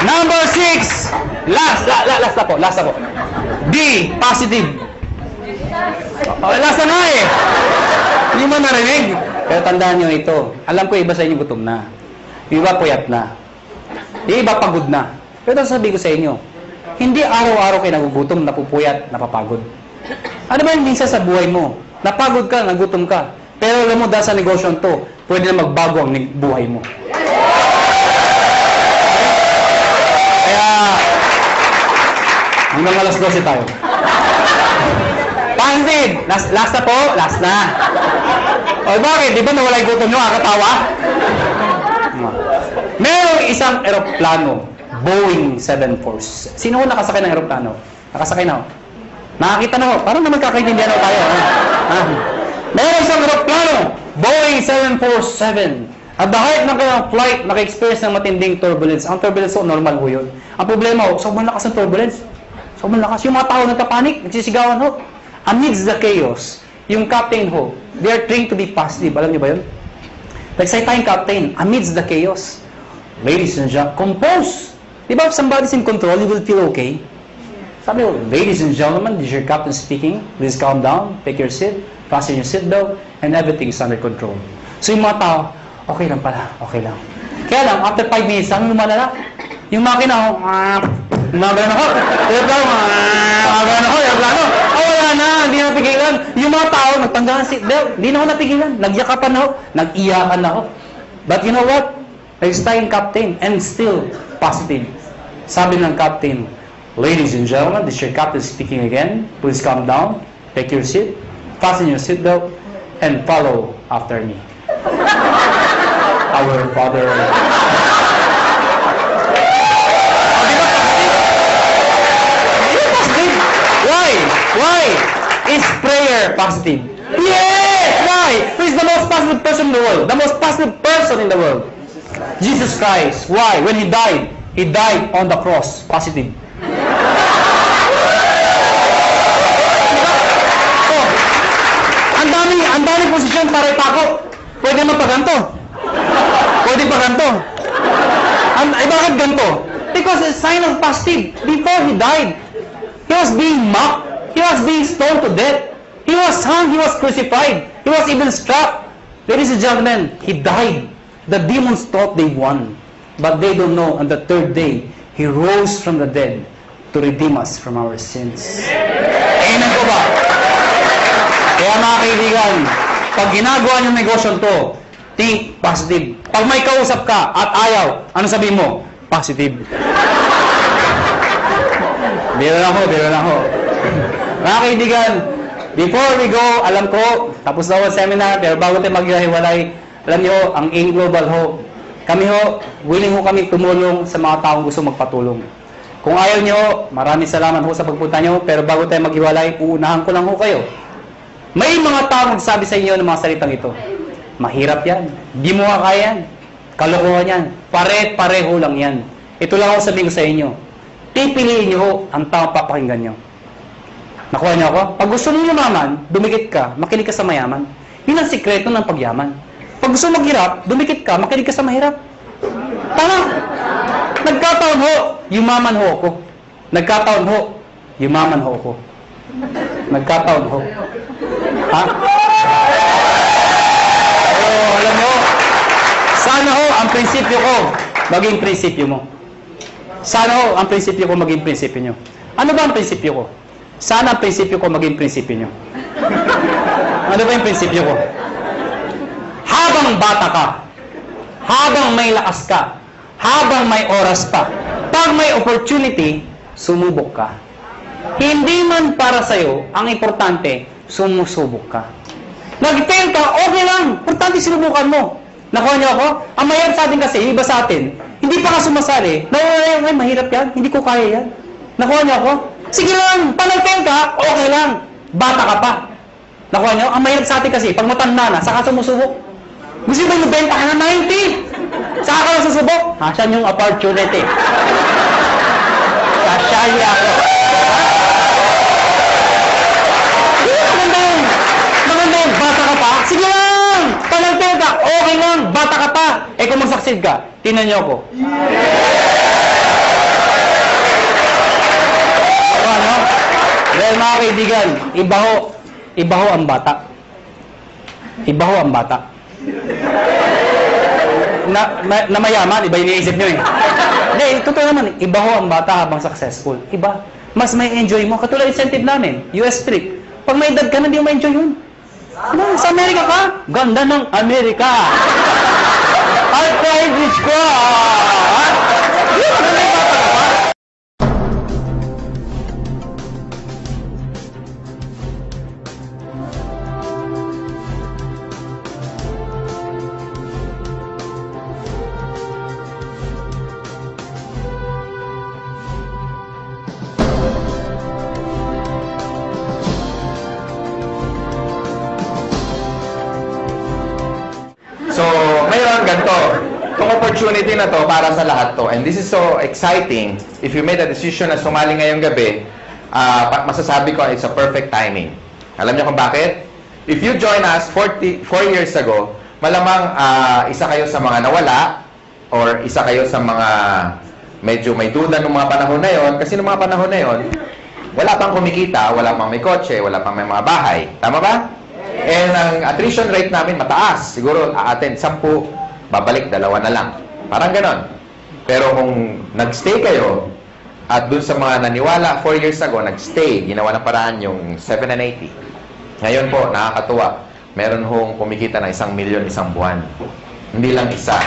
Number 6. Last na po. D, positive. Last na nga eh. Hindi mo narinig. Pero tandaan nyo ito. Alam ko iba sa inyo gutom na. Iba puyat na. Iba pagod na. Pero sabi ko sa inyo, hindi araw-araw kayo nagugutom, napupuyat, napapagod. Ano ba yung minsan sa buhay mo? Napagod ka, nagutom ka. Pero alam mo, dahil sa negosyon to, pwede na magbago ang buhay mo. Kaya, hanggang alas 12 tayo. Pansin! Last na po? Last na. O bakit? Di ba nawala yung gutom nyo? Kakatawa? Merong isang eroplano, Boeing 747. Sino ko nakasakay ng eroplano? Nakasakay na ako. Nakakita na ako. Parang naman kakaintindihan ako tayo. Merong isang eroplano, Boeing 747. At the height ng kanyang flight, naka-experience ng matinding turbulence. Ang turbulence, so normal ho yun. Ang problema ho, sobrang lakas ng turbulence. Sobrang lakas. Yung mga tao nagpapanik, nagsisigawan ho. Amidst the chaos, yung captain ho, they are trained to be positive. Alam niyo ba yun? Nagsalita yung captain, amidst the chaos. Ladies and gentlemen, compose. Di ba, if somebody's in control, you will feel okay. Sabi ko, ladies and gentlemen, this is your captain speaking. Please calm down, take your seat, fasten your seatbelt, and everything is under control. So yung mga tao, okay lang pala, okay lang. Kaya lang, after 5 minutes, ano lumalala? Yung makina, gumagano ako, aeroplano, wala na, hindi na napigilan. Yung mga tao, nagtanggal ng seatbelt, hindi na ako napigilan. Nagyakapan na ako, nag-iyakan na ako. But you know what? Nag-stay yung captain, and still positive. Sabi ng captain, ladies and gentlemen, this is your captain speaking again. Please calm down, take your seat, fasten your seatbelt, and follow after me. Our Father. Why? Is prayer positive? Yes! Why? Who is the most positive person in the world? The most positive person in the world. Jesus Christ. Why? When He died on the cross. Positive. Oh, ang dami posisyon para ipako. Pwede magpaganto. Pwede paganto. Bakit ganto? Because it's a sign of positive. Before He died, He was being mocked. He was being stoned to death. He was hung. He was crucified. He was even struck. Ladies and gentlemen, He died. The demons thought they won. But they don't know, on the third day, He rose from the dead to redeem us from our sins. Amen ko ba? Kaya mga kaibigan, pag ginagawa niyong negosyo to, think positive. Pag may kausap ka at ayaw, ano sabihin mo? Positive. Biro lang ho. Mga kaibigan, before we go, alam ko, tapos na ang seminar, pero bago tayo maghiwalay, alam niyo, ang AIM Global ho, kami ho, willing ho kami tumulong sa mga taong gusto magpatulong. Kung ayaw niyo, maraming salamat ho sa pagpunta niyo, pero bago tayo maghiwalay, uunahan ko lang ho kayo. May mga taong nagsabi sa inyo ng mga salitang ito. Mahirap yan. Di mo kaya yan. Kalokohan yan. Pare-pareho lang yan. Ito lang ako sabihin ko sa inyo. Pipiliin niyo ho ang taong papakinggan niyo. Nakuha niyo ako? Pag gusto mo yumaman, dumikit ka, makinig ka sa mayaman. Yun ang sikreto ng pagyaman. Pag gusto maghirap, dumikit ka, makinig ka sa mahirap. Tama. Nagkataon ho, yumaman ho ako. Nagkataon ho, yumaman ho ako. Nagkataon ho. Ha? Oh, alam mo, sana ho ang prinsipyo ko maging prinsipyo mo. Sana ho ang prinsipyo ko maging prinsipyo nyo. Ano ba ang prinsipyo ko? Sana ang prinsipyo ko maging prinsipyo nyo. Ano ba yung prinsipyo ko? Habang bata ka, habang may lakas ka, habang may oras pa, pag may opportunity, sumubok ka. Hindi man para sa'yo, ang importante, sumusubok ka. Nag-fail ka, okay lang. Importante sinubukan mo. Nakuha niyo ako? Ang mahirap sa atin kasi, iba sa atin, hindi pa ka sumasali. Ay, mahirap yan. Hindi ko kaya yan. Nakuha niyo ako? Sige lang, pag nag-fail ka, okay lang. Bata ka pa. Nakuha nyo? Ang mahirap sa atin kasi, pag matanda na, saka sumusubok. Gusto ba yung benta ka na 90? Saka ka lang susubok? Saan yung opportunity? Sasyahi ako. Maganda yun, bata ka pa? Sige lang! Talagpil ka, okay lang, bata ka pa. Eh kung mag-succeed ka, tinan nyo ako. Ano? Dahil mga kaibigan, iba ho ang bata. Iba ho ang bata. Na mayaman, iba yung iniisip nyo eh. Hindi, totoo naman, iba ho ang bata habang successful. Iba. Mas may enjoy mo. Katulad incentive namin, US trip. Pag may edad ka na, hindi mo ma-enjoy yun. Ano, sa Amerika ka? Ganda ng Amerika. Ay, privilege ko. Hindi, maganda yung bata ka pa. So, ngayon, ganito. Itong opportunity na to para sa lahat to. And this is so exciting. If you made a decision na sumali ngayong gabi, masasabi ko it's a perfect timing. Alam niyo kung bakit? If you join us 4 years ago, malamang isa kayo sa mga nawala or isa kayo sa mga medyo may duda ng mga panahon na yon. Kasi ng mga panahon na yon, wala pang kumikita, wala pang may kotse, wala pang may mga bahay. Tama ba? And ang attrition rate namin mataas. Siguro a-attend 10, babalik 2 na lang. Parang ganon. Pero kung nagstay kayo, at dun sa mga naniwala 4 years ago, nagstay, ginawa ng paraan yung 7 and 80. Ngayon po, nakakatuwa. Meron hong kumikita na 1 milyon isang buwan. Hindi lang isa,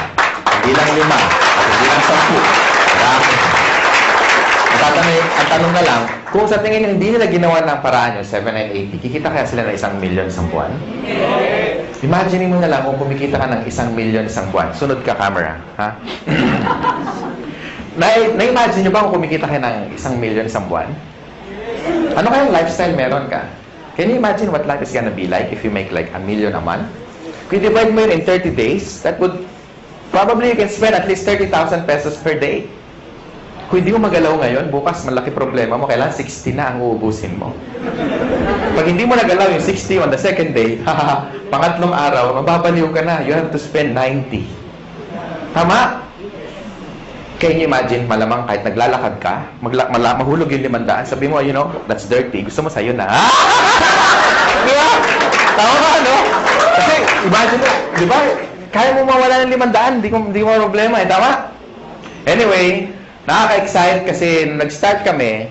hindi lang 5, at hindi lang 10. Marami. Ang tanong na lang, kung sa tingin nyo hindi nila ginawa ng paraan yung 7 and 80, kikita kaya sila ng 1 milyon isang buwan? Imagine mo na lang kung kumikita ka ng 1 milyon isang buwan. Sunod ka, camera. Ha? Na-imagine nyo ba kung kumikita ka ng 1 milyon isang buwan? Ano kayang lifestyle meron ka? Can you imagine what life is gonna be like if you make like 1 million a month? Kung divide mo yun in 30 days, that would probably you can spend at least 30,000 pesos per day. Kung hindi mo magalaw ngayon, bukas malaki problema mo, kailangan 60 na ang uubusin mo. Pag hindi mo nagalaw yung 60 on the second day, pangatlong araw, mababaliw ka na. You have to spend 90. Tama? Can you imagine, malamang kahit naglalakad ka, mahulog yung 500, sabi mo, you know, that's dirty. Gusto mo sa'yo na. Diba? Tama ba, no? Kasi, imagine mo, di ba? Kaya mo mawala ng 500, di mo problema, eh. Tama? Anyway, nakaka-excite kasi nung nag-start kami,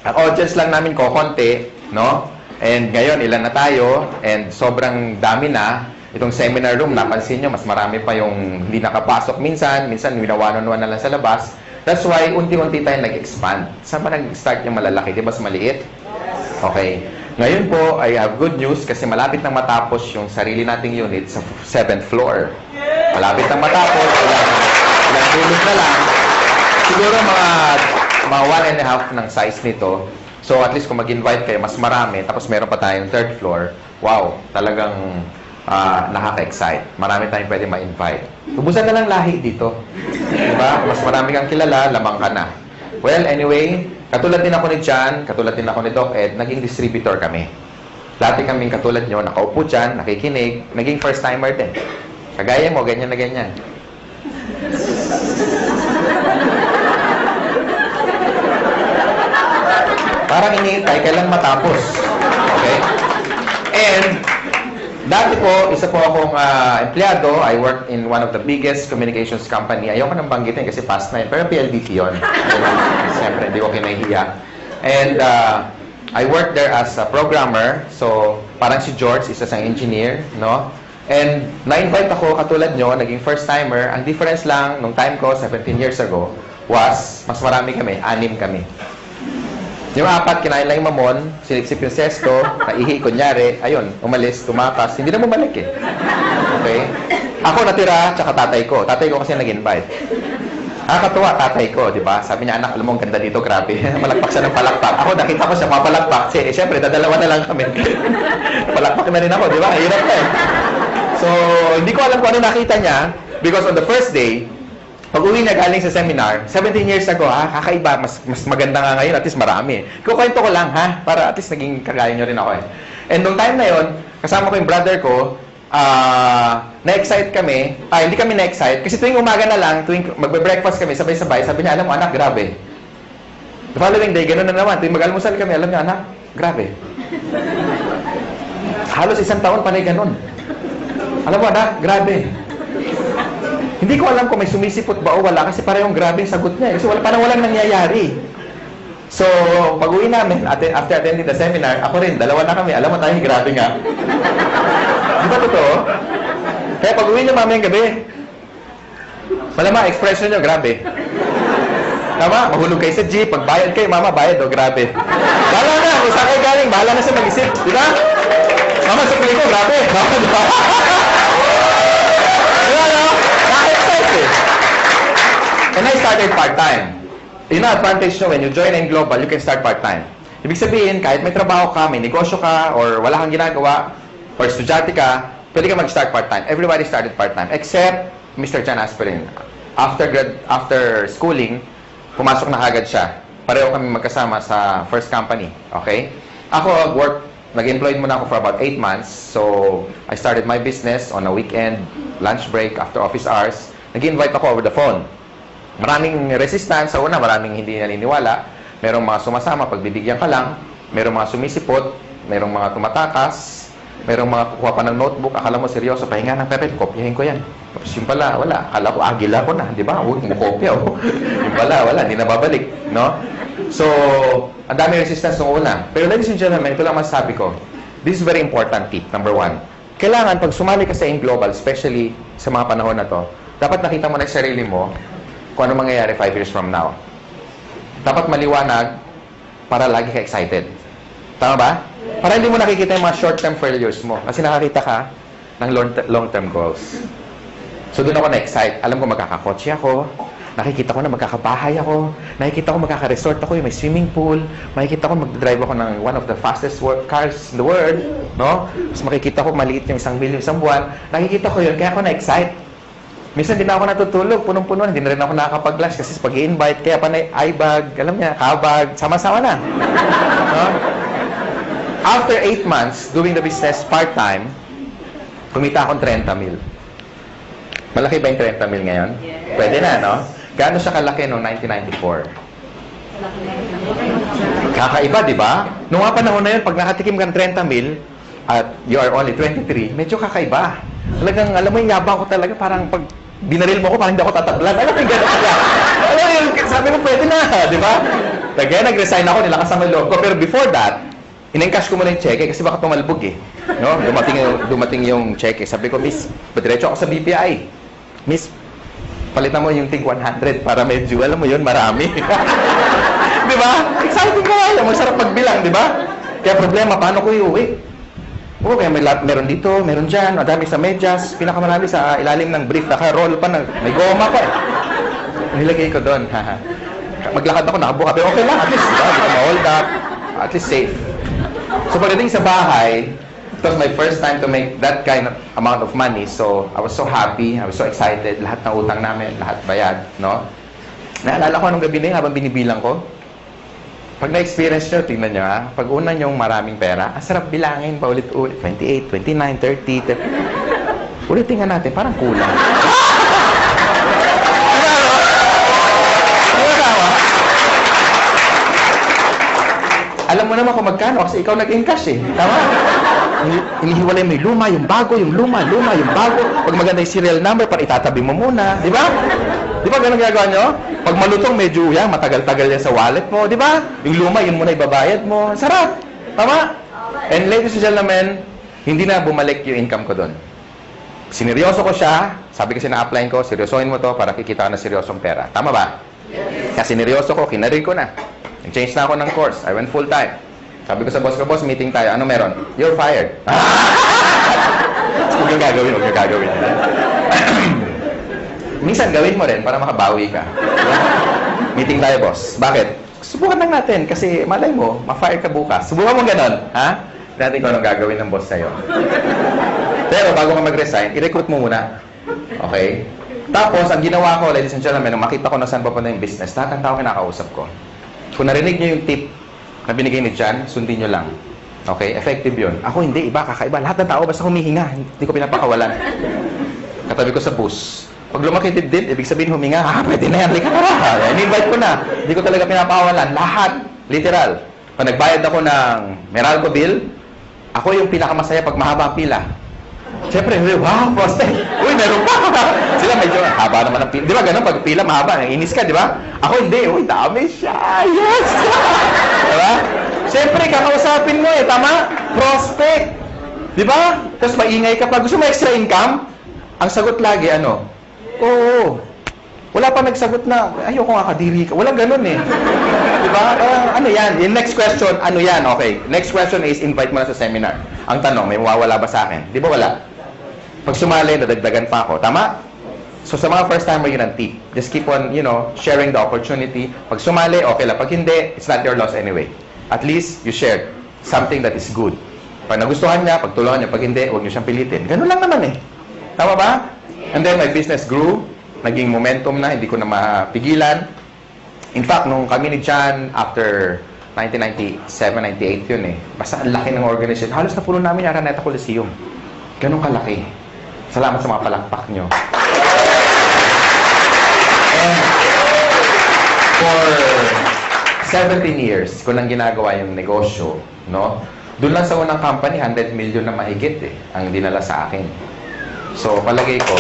ang audience lang namin konti, no? And ngayon, ilan na tayo, and sobrang dami na. Itong seminar room, napansin nyo, mas marami pa yung hindi nakapasok minsan winawanon-wan na lang sa labas. That's why, unti-unti tayo nag-expand. Saan ba nag-start yung malalaki? Di ba mas maliit? Okay. Ngayon po, I have good news kasi malapit nang matapos yung sarili nating unit sa 7th floor. Malapit nang matapos, ilang tulog na lang. Siguro mga 1.5 ng size nito. So at least kung mag-invite kayo, mas marami. Tapos meron pa tayong 3rd floor. Wow, talagang nakaka-excite. Marami tayong pwede ma-invite. Ubusan na lang lahi dito. Diba? Mas marami kang kilala, lamang ka na. Well, anyway, katulad din ako ni Chan, katulad din ako ni Doc Ed, naging distributor kami. Dati kaming katulad nyo, nakaupo dyan, nakikinig, naging first-timer din. Kagaya mo, ganyan na ganyan. Parang iniintay, kailan matapos. Okay? And, dati po, isa po akong empleyado. I worked in one of the biggest communications company. Ayoko nang banggitin kasi past na yun. Pero PLDT yun. Siyempre, hindi ko kinahihiya. And, I worked there as a programmer. So, parang si George, isa sang engineer, no? And, na-invite ako, katulad nyo, naging first-timer. Ang difference lang, nung time ko, 17 years ago, was, mas marami kami, 6 kami. Yung 4, kinain lang yung mamon, siniksip yung sesto, naihi, kunyari, ayun, umalis, tumakas, hindi na bumalik eh. Okay? Ako natira, tsaka tatay ko. Tatay ko kasi nag-invite. Nakakatuwa, tatay ko, di ba? Sabi niya, anak, alam mo, ang ganda dito, grabe. Malakpak siya ng palakpak. Ako, nakita ko siya mapalakpak. Siyempre, dadalawa na lang kami. Palakpak na rin ako, di ba? Hirap na eh. So, hindi ko alam kung ano nakita niya because on the first day, pag-uwi niya galing sa seminar, 17 years ago, kakaiba, mas maganda nga ngayon, at least marami. Kukwento ko lang, ha? Para at least naging kagaya niyo rin ako eh. And nung time na yon, kasama ko yung brother ko, na-excite kami. Hindi kami na-excite. Kasi tuwing umaga na lang, tuwing magbe-breakfast kami, sabay-sabay, sabi niya, alam mo, anak, grabe. The following day, gano'n na naman. Tuwing mag-almusal kami, alam niya, anak, grabe. Halos isang taon panay gano'n. Alam mo, anak, grabe. Hindi ko alam kung may sumisipot ba o wala kasi parehong grabe yung sagot niya. Kasi parang walang nangyayari. So, pag-uwi namin, after attending the seminar, ako rin, dalawa na kami. Alam mo tayo, grabe nga. Di ba totoo? Kaya pag-uwi niyo mamayang gabi, malama, expression niyo, grabe. Tama? Mahulog kayo sa jeep, pagbayad kayo, mama, bayad, grabe. Bahala na, kung saan kayo galing, bahala na siya mag-isip. Di ba? Mama, sa ko, grabe. Di ba? And I started part-time. Yun ang advantage nyo, when you join in Global, you can start part-time. Ibig sabihin, kahit may trabaho ka, may negosyo ka, or wala kang ginagawa, or estudyante ka, pwede ka mag-start part-time. Everybody started part-time, except Mr. Chan Aspirin. After schooling, pumasok na agad siya. Pareho kami magkasama sa first company. Okay? Ako, nag-employed muna ako for about 8 months. So, I started my business on a weekend, lunch break, after office hours. Nag-invite ako over the phone. Maraming resistance sa una, maraming hindi naniniwala. Merong mga sumasama, pagbibigyan ka lang. Merong mga sumisipot, merong mga tumatakas, merong mga kukuha pa ng notebook. Akala mo seryoso, pahinga ng papel, kopyahin ko yan. Tapos yung pala, wala. Akala ko, agila ko na, di ba? Huwag mo kopya. Yung pala, wala, hindi na babalik. No? So, ang dami resistance nung una. Pero ladies and gentlemen, ito lang masasabi ko. This is very important tip, number 1. Kailangan, pag sumali ka sa In Global, especially sa mga panahon na to, dapat nakita mo na yung sarili mo kung ano mangyayari 5 years from now. Dapat maliwanag para lagi ka excited. Tama ba? Para hindi mo nakikita yung mga short-term failures mo. Kasi nakakita ka ng long-term goals. So doon ako na-excite. Alam ko magkakakotse ako. Nakikita ko na magkakabahay ako. Nakikita ko magkaka-resort ako. May swimming pool. Makikita ko mag-drive ako ng one of the fastest cars in the world. No? Tapos makikita ko maliit yung 1 million isang buwan. Nakikita ko yun. Kaya ako na-excite. Minsan din ako natutulog, punong-puno, hindi na rin ako nakakapag-lunch kasi pag-i-invite, kaya panay eye-bag, alam niya, kabag, sama-sama na. No? After 8 months, doing the business part-time, kumita akong 30 mil. Malaki ba yung 30 mil ngayon? Yes. Pwede na, no? Gaano siya kalaki noong 1994? Kakaiba, di ba? Noong nga panahon na yun, pag nakatikim ka ng 30 mil, at you are only 23, medyo kakaiba. Talagang, alam mo yung yabang ko talaga, parang pag binaril mo ko, parang hindi ako tatablan. Alam mo yung gano'n siya. Alam mo yung, sabi mo, pwede na, di ba? Kaya nag-resign ako, nilakas ang loob ko. Pero before that, in-encash ko muna yung cheque kasi baka tumalbog eh. No? Dumating yung cheque. Sabi ko, Miss, padiretso ako sa BPI. Miss, palitan mo yung tig 100 para medyo, alam mo yun, marami. Di ba? Exciting ka nga. Masarap pagbilang, di ba? Kaya problema, paano ko iuwi? Oo, kaya meron dito, meron dyan, madami sa medyas, pinakamarami sa ilalim ng brief, naka-roll pa, may goma pa. Nilagay ko doon. Maglakad ako, nakabuka, pero okay lang, at least, diba? Hindi ko ma-hold up, at least safe. So pagdating sa bahay, it was my first time to make that kind of amount of money, so I was so happy, I was so excited, lahat ng utang namin, lahat bayad, no? Naalala ko anong gabi na yun, habang binibilang ko, pag na-experience nyo, tingnan nyo ha, pag una nyong maraming pera, ang sarap bilangin pa ulit-ulit, 28, 29, 30, ulitin nga natin, parang kulang. Alam mo naman kung magkano kasi ikaw nag-encash eh. Tama? Inihiwalay mo yung luma, yung bago, yung luma, yung bago. Pag maganda yung serial number, para itatabi mo muna. Di ba? Di ba ganun ginagawa nyo? Pag malutong, medyo yan, matagal-tagal yan sa wallet mo. Di ba? Yung luma, yun muna ibabayad mo. Sarap. Tama? And ladies and gentlemen, hindi na bumalik yung income ko doon. Sineryoso ko siya. Sabi kasi na-apply ko, seryosohin mo to para kikita ka na seryosong pera. Tama ba? Kasi sineryoso ko, kinarin ko na. Nag-change na ako ng course. I went full-time. Sabi ko sa boss ko, boss, meeting tayo. Ano meron? You're fired. Huwag yung gagawin, huwag yung gagawin. minsan gawin mo rin para makabawi ka. Meeting tayo, boss. Bakit? Subukan lang natin kasi malay mo, ma-fire ka bukas. Subukan mo ganon, ha? Natin kung anong gagawin ng boss sa'yo. Pero bago ka mag-resign, i-recruit mo muna. Okay? Tapos, ang ginawa ko, ladies and gentlemen, nung makita ko na saan papunta yung business, lahat ng tao kinakausap ko. Kung narinig nyo yung tip na binigay ni John, sundin nyo lang. Okay? Effective yun. Ako hindi, iba, kakaiba. Lahat ng tao basta humihinga. Hindi ko pinapakawalan. Katabi ko sa bus. Pag lumaki dibdib, ibig sabihin huminga, pwede na yan. Lika na. In-invite ko na. Hindi ko talaga pinapakawalan. Lahat. Literal. Pag nagbayad ako ng Meralco bill, ako yung pinakamasaya pag mahaba ang pila. Siyempre, wow, poste. Uy, meron pa. Sila medyo, haba naman ang pila. Di ba ganun, pag pila mahaba, inis ka, di ba? Ako hindi. Uy, dami siya. Yes! Di ba? Siyempre, kakausapin mo tama? Prospect. Di ba? Tapos maingay ka pa. Gusto mo extra income? Ang sagot lagi, ano? Oo. Wala pa nagsagot na, ayoko nga kadiri ka. Walang ganun Diba? Ano yan? Yung next question, ano yan? Okay. Next question is, invite mo na sa seminar. Ang tanong, may mawawala ba sa akin? Di ba wala? Pag sumali, nadagdagan pa ako. Tama? So sa mga first timer, yun ang tip. Just keep on, sharing the opportunity. Pag sumali, okay lang. Pag hindi, it's not your loss anyway. At least, you shared something that is good. Pag nagustuhan niya, pagtulungan niya. Pag hindi, huwag niyo siyang pilitin. Ganun lang naman Tama ba? And then my business grew, naging momentum na, hindi ko na mapigilan. In fact, nung kami ni John, after 1997, 98 yun Basta ang laki ng organization. Halos napuno namin yung Araneta Coliseum. Ganun kalaki. Salamat sa mga palakpak nyo. And for 17 years, ko nang ginagawa yung negosyo, Doon lang sa unang company, 100 million na mahigit ang dinala sa akin. So, palagay ko,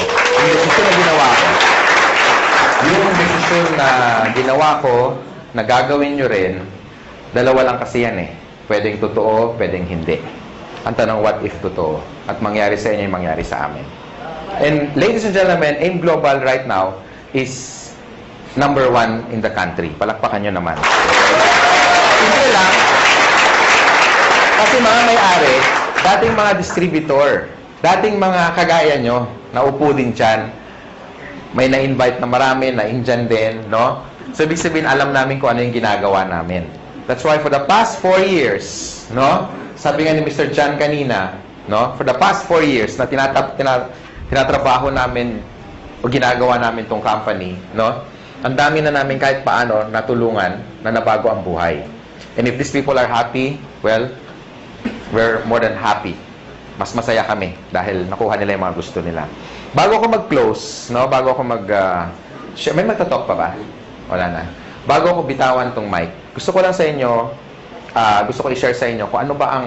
yung desisyon na ginawa ko, na gagawin nyo rin, dalawa lang kasi yan Pwedeng totoo, pwedeng hindi. Ang tanong, what if totoo? At mangyari sa inyo yung mangyari sa amin. And ladies and gentlemen, AIM Global right now is number 1 in the country. Palakpakan nyo naman. Hindi lang. Kasi mga may-ari, dating mga distributor, dating mga kagaya nyo, naupo din dyan, may na-invite na marami, na-indyan din, So, ibig sabihin, alam namin kung ano yung ginagawa namin. That's why for the past 4 years, sabi nga ni Mr. John kanina, for the past 4 years na tinatrabaho namin o ginagawa namin tong company, ang dami na namin kahit paano natulungan na nabago ang buhay. And if these people are happy, well, we're more than happy. Mas masaya kami dahil nakuha nila yung mga gusto nila. Bago ako mag-close, bago ako may magtatalk pa ba? Wala na. Bago ako bitawan tong mic, gusto ko lang sa inyo, gusto ko i-share sa inyo kung ano ba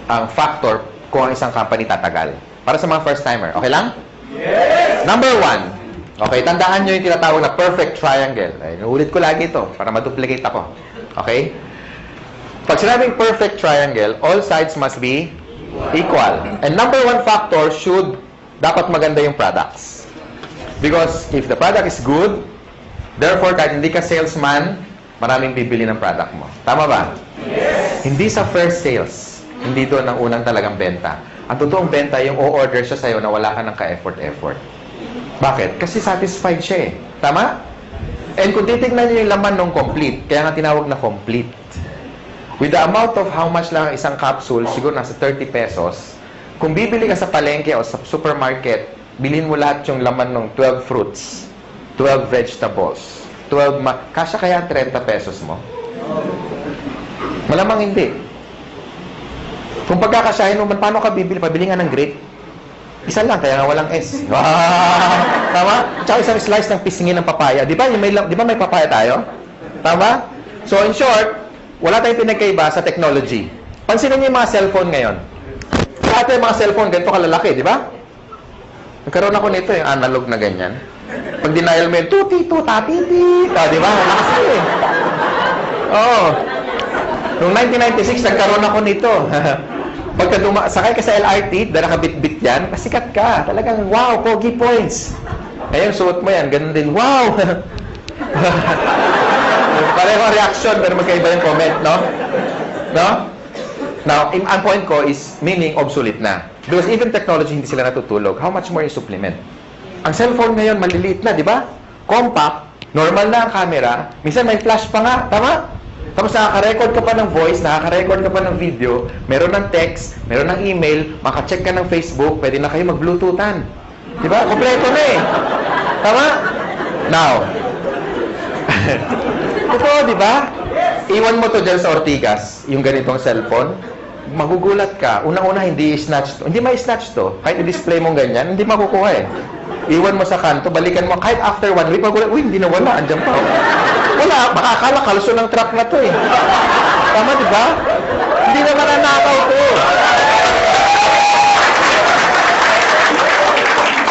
ang factor kung ang isang company tatagal. Para sa mga first-timer. Okay lang? Yes! Number 1. Okay, tandaan nyo yung tinatawag na perfect triangle. Inuulit ko lagi ito para ma-duplicate ako. Okay? Pag sinabing perfect triangle, all sides must be equal. And number 1 factor dapat maganda yung products. Because if the product is good, therefore, kahit hindi ka salesman, maraming bibili ng product mo. Tama ba? Yes! Hindi sa first sales. Hindi doon ang unang talagang benta. Ang totoong benta, yung o-order siya sa'yo na wala ka ng ka-effort-effort. Bakit? Kasi satisfied siya Tama? And kung titignan niyo yung laman ng complete, kaya nga tinawag na complete. With the amount of how much lang ang isang capsule, siguro nasa 30 pesos, kung bibili ka sa palengke o sa supermarket, bilhin mo lahat yung laman ng 12 fruits, 12 vegetables, kasya kaya 30 pesos mo? Malamang hindi. Kung pagkakasyahin mo, paano ka bibili? Pabili nga ng grape. Isa lang, kaya nga walang S. Tama? Tsaka isang slice ng pisngin ng papaya. Di ba may papaya tayo? Tama? So, in short, wala tayong pinagkaiba sa technology. Pansinin niyo yung mga cellphone ngayon. Dati yung mga cellphone, ganito kalalaki, di ba? Nagkaroon ako nito, yung analog na ganyan. Pag denial mo yun, tuti-tuta-titi. Di ba? Lakas Oo. Noong 1996, nagkaroon ako nito. Pagka sakay ka sa LRT, dahil nakabit-bit yan, pasikat ka. Talagang, wow, pogi points. Ngayon, suot mo yan, ganun din, wow. Pareho reaction, pero magkaiba yung comment, no? Now, ang point ko is, meaning obsolete na. Because even technology, hindi sila natutulog. How much more yung supplement? Ang cellphone ngayon, maliliit na, di ba? Compact, normal na ang camera. Minsan may flash pa nga, tama? Tapos nakaka-record ka pa ng voice, nakaka-record ka pa ng video, meron ng text, meron ng email, maka-check ka ng Facebook, pwede na kayo mag-bluetoothan. Di ba? Kompleto na eh. Tama? Now, totoo, di ba? Iwan mo to dyan sa Ortigas, yung ganitong cellphone, magugulat ka. Unang-una, hindi i-snatch to. Hindi ma-snatch to. Kahit i-display mong ganyan, hindi makukuha eh. Iwan mo sa kanto, balikan mo. Kahit after 1 week, magulat, uy, hindi na wala. Andyan pa. Wala, makakala, kalso ng truck na to eh. Tama, di ba? Hindi na mananakaw to.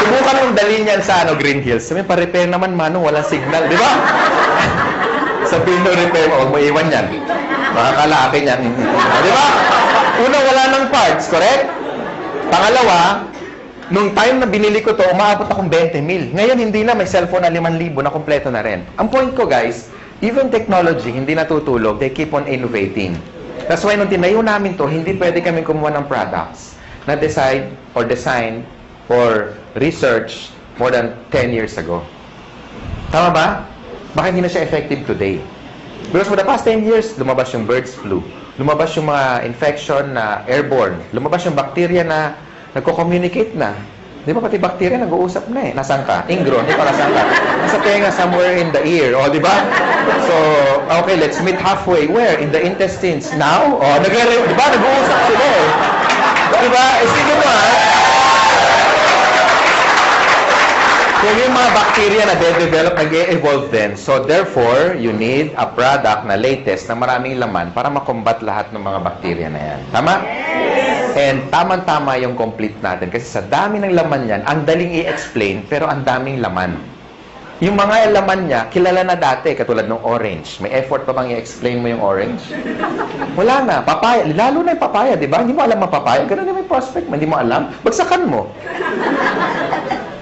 Subukan mong dalhin yan sa Green Hills. Sabi, pa-repair naman, Manong, walang signal. Di ba? Sabihin mo, repair mo, huwag mo iwan yan. Makakala akin yan. Di ba? Una, wala ng parts, correct? Pangalawa, nung time na binili ko to, umaabot akong 20 mil. Ngayon, hindi na. May cellphone na 5,000 na kompleto na rin. Ang point ko, guys, even technology, hindi natutulog. They keep on innovating. That's why, nung tinayo namin to, hindi pwede kami kumuha ng products na decide or design or research more than 10 years ago. Tama ba? Baka hindi na siya effective today. Because for the past 10 years, lumabas yung birds flu. Lumabas yung mga infection na airborne. Lumabas yung bacteria na nagko-communicate na. Di ba pati bacteria nag-uusap na eh. Nasaan ka? Ingro, hindi pa nasaan ka? Nasa tenga, somewhere in the ear. O, di ba? So, okay, let's meet halfway. Where? In the intestines. Now? O, di ba? Nag-uusap sila eh. Di ba? Eh, sige mo ha. So, yung mga bacteria na de-develop, nag-e-evolve din. So, therefore, you need a product na latest na maraming laman para makombat lahat ng mga bacteria na yan. Tama? And tamang-tama yung complete natin. Kasi sa dami ng laman yan, ang daling i-explain, pero ang daming laman. Yung mga laman niya, kilala na dati, katulad ng orange. May effort pa bang i-explain mo yung orange? Wala na. Papaya. Lalo na yung papaya, di ba? Hindi mo alam ang papaya. Ganun yung may prospect. Hindi mo alam. Bagsakan mo.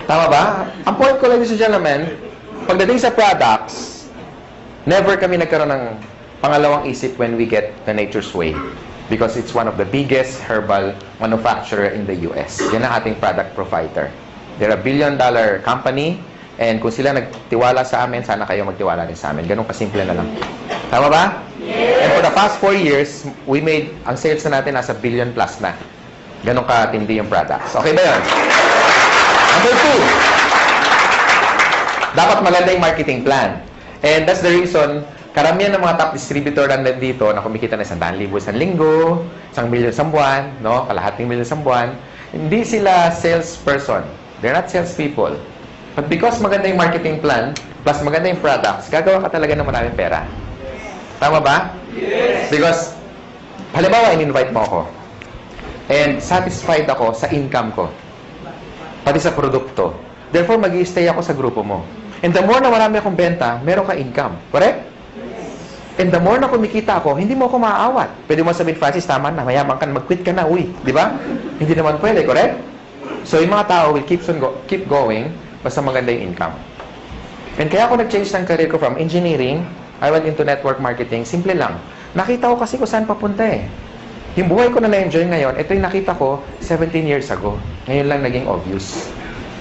Tama ba? Ang point ko, ladies and gentlemen, pagdating sa products, never kami nagkaroon ng pangalawang isip when we get the Nature's Way. Because it's one of the biggest herbal manufacturer in the US. Yan ang ating product provider. They're a billion-dollar company, and kung sila nagtiwala sa amin, sana kayo magtiwala din sa amin. Ganun kasimple na lang. Tama ba? Yes. And for the past 4 years, we made, ang sales na natin nasa billion plus na. Ganun katindi yung products. Okay ba yun? Number 2, dapat maganda yung marketing plan. And that's the reason, karamihan ng mga top distributor na nandito na kumikita na 100,000 isang linggo, 1,000,000 isang buwan, no? Kalahating milyon isang buwan, hindi sila salesperson. They're not salespeople. But because maganda yung marketing plan, plus maganda yung products, gagawa ka talaga ng maraming pera. Tama ba? Yes! Because, halimbawa, in-invite mo ako. And satisfied ako sa income ko. Pati sa produkto. Therefore, mag-i-stay ako sa grupo mo. And the more na marami akong benta, meron ka income. Correct? And the more na kumikita ako, hindi mo ako maaawat. Pwede mo sabihin, Francis, tama na, mayaman ka, mag-quit ka na, uy. Di ba? Hindi naman pwede, correct? So, yung mga tao will keep going, basta maganda yung income. And kaya ako nag-change ng career ko from engineering, I went into network marketing, simple lang. Nakita ko kasi kung saan papunta eh. Yung buhay ko na na-enjoy ngayon, ito yung nakita ko 17 years ago. Ngayon lang naging obvious.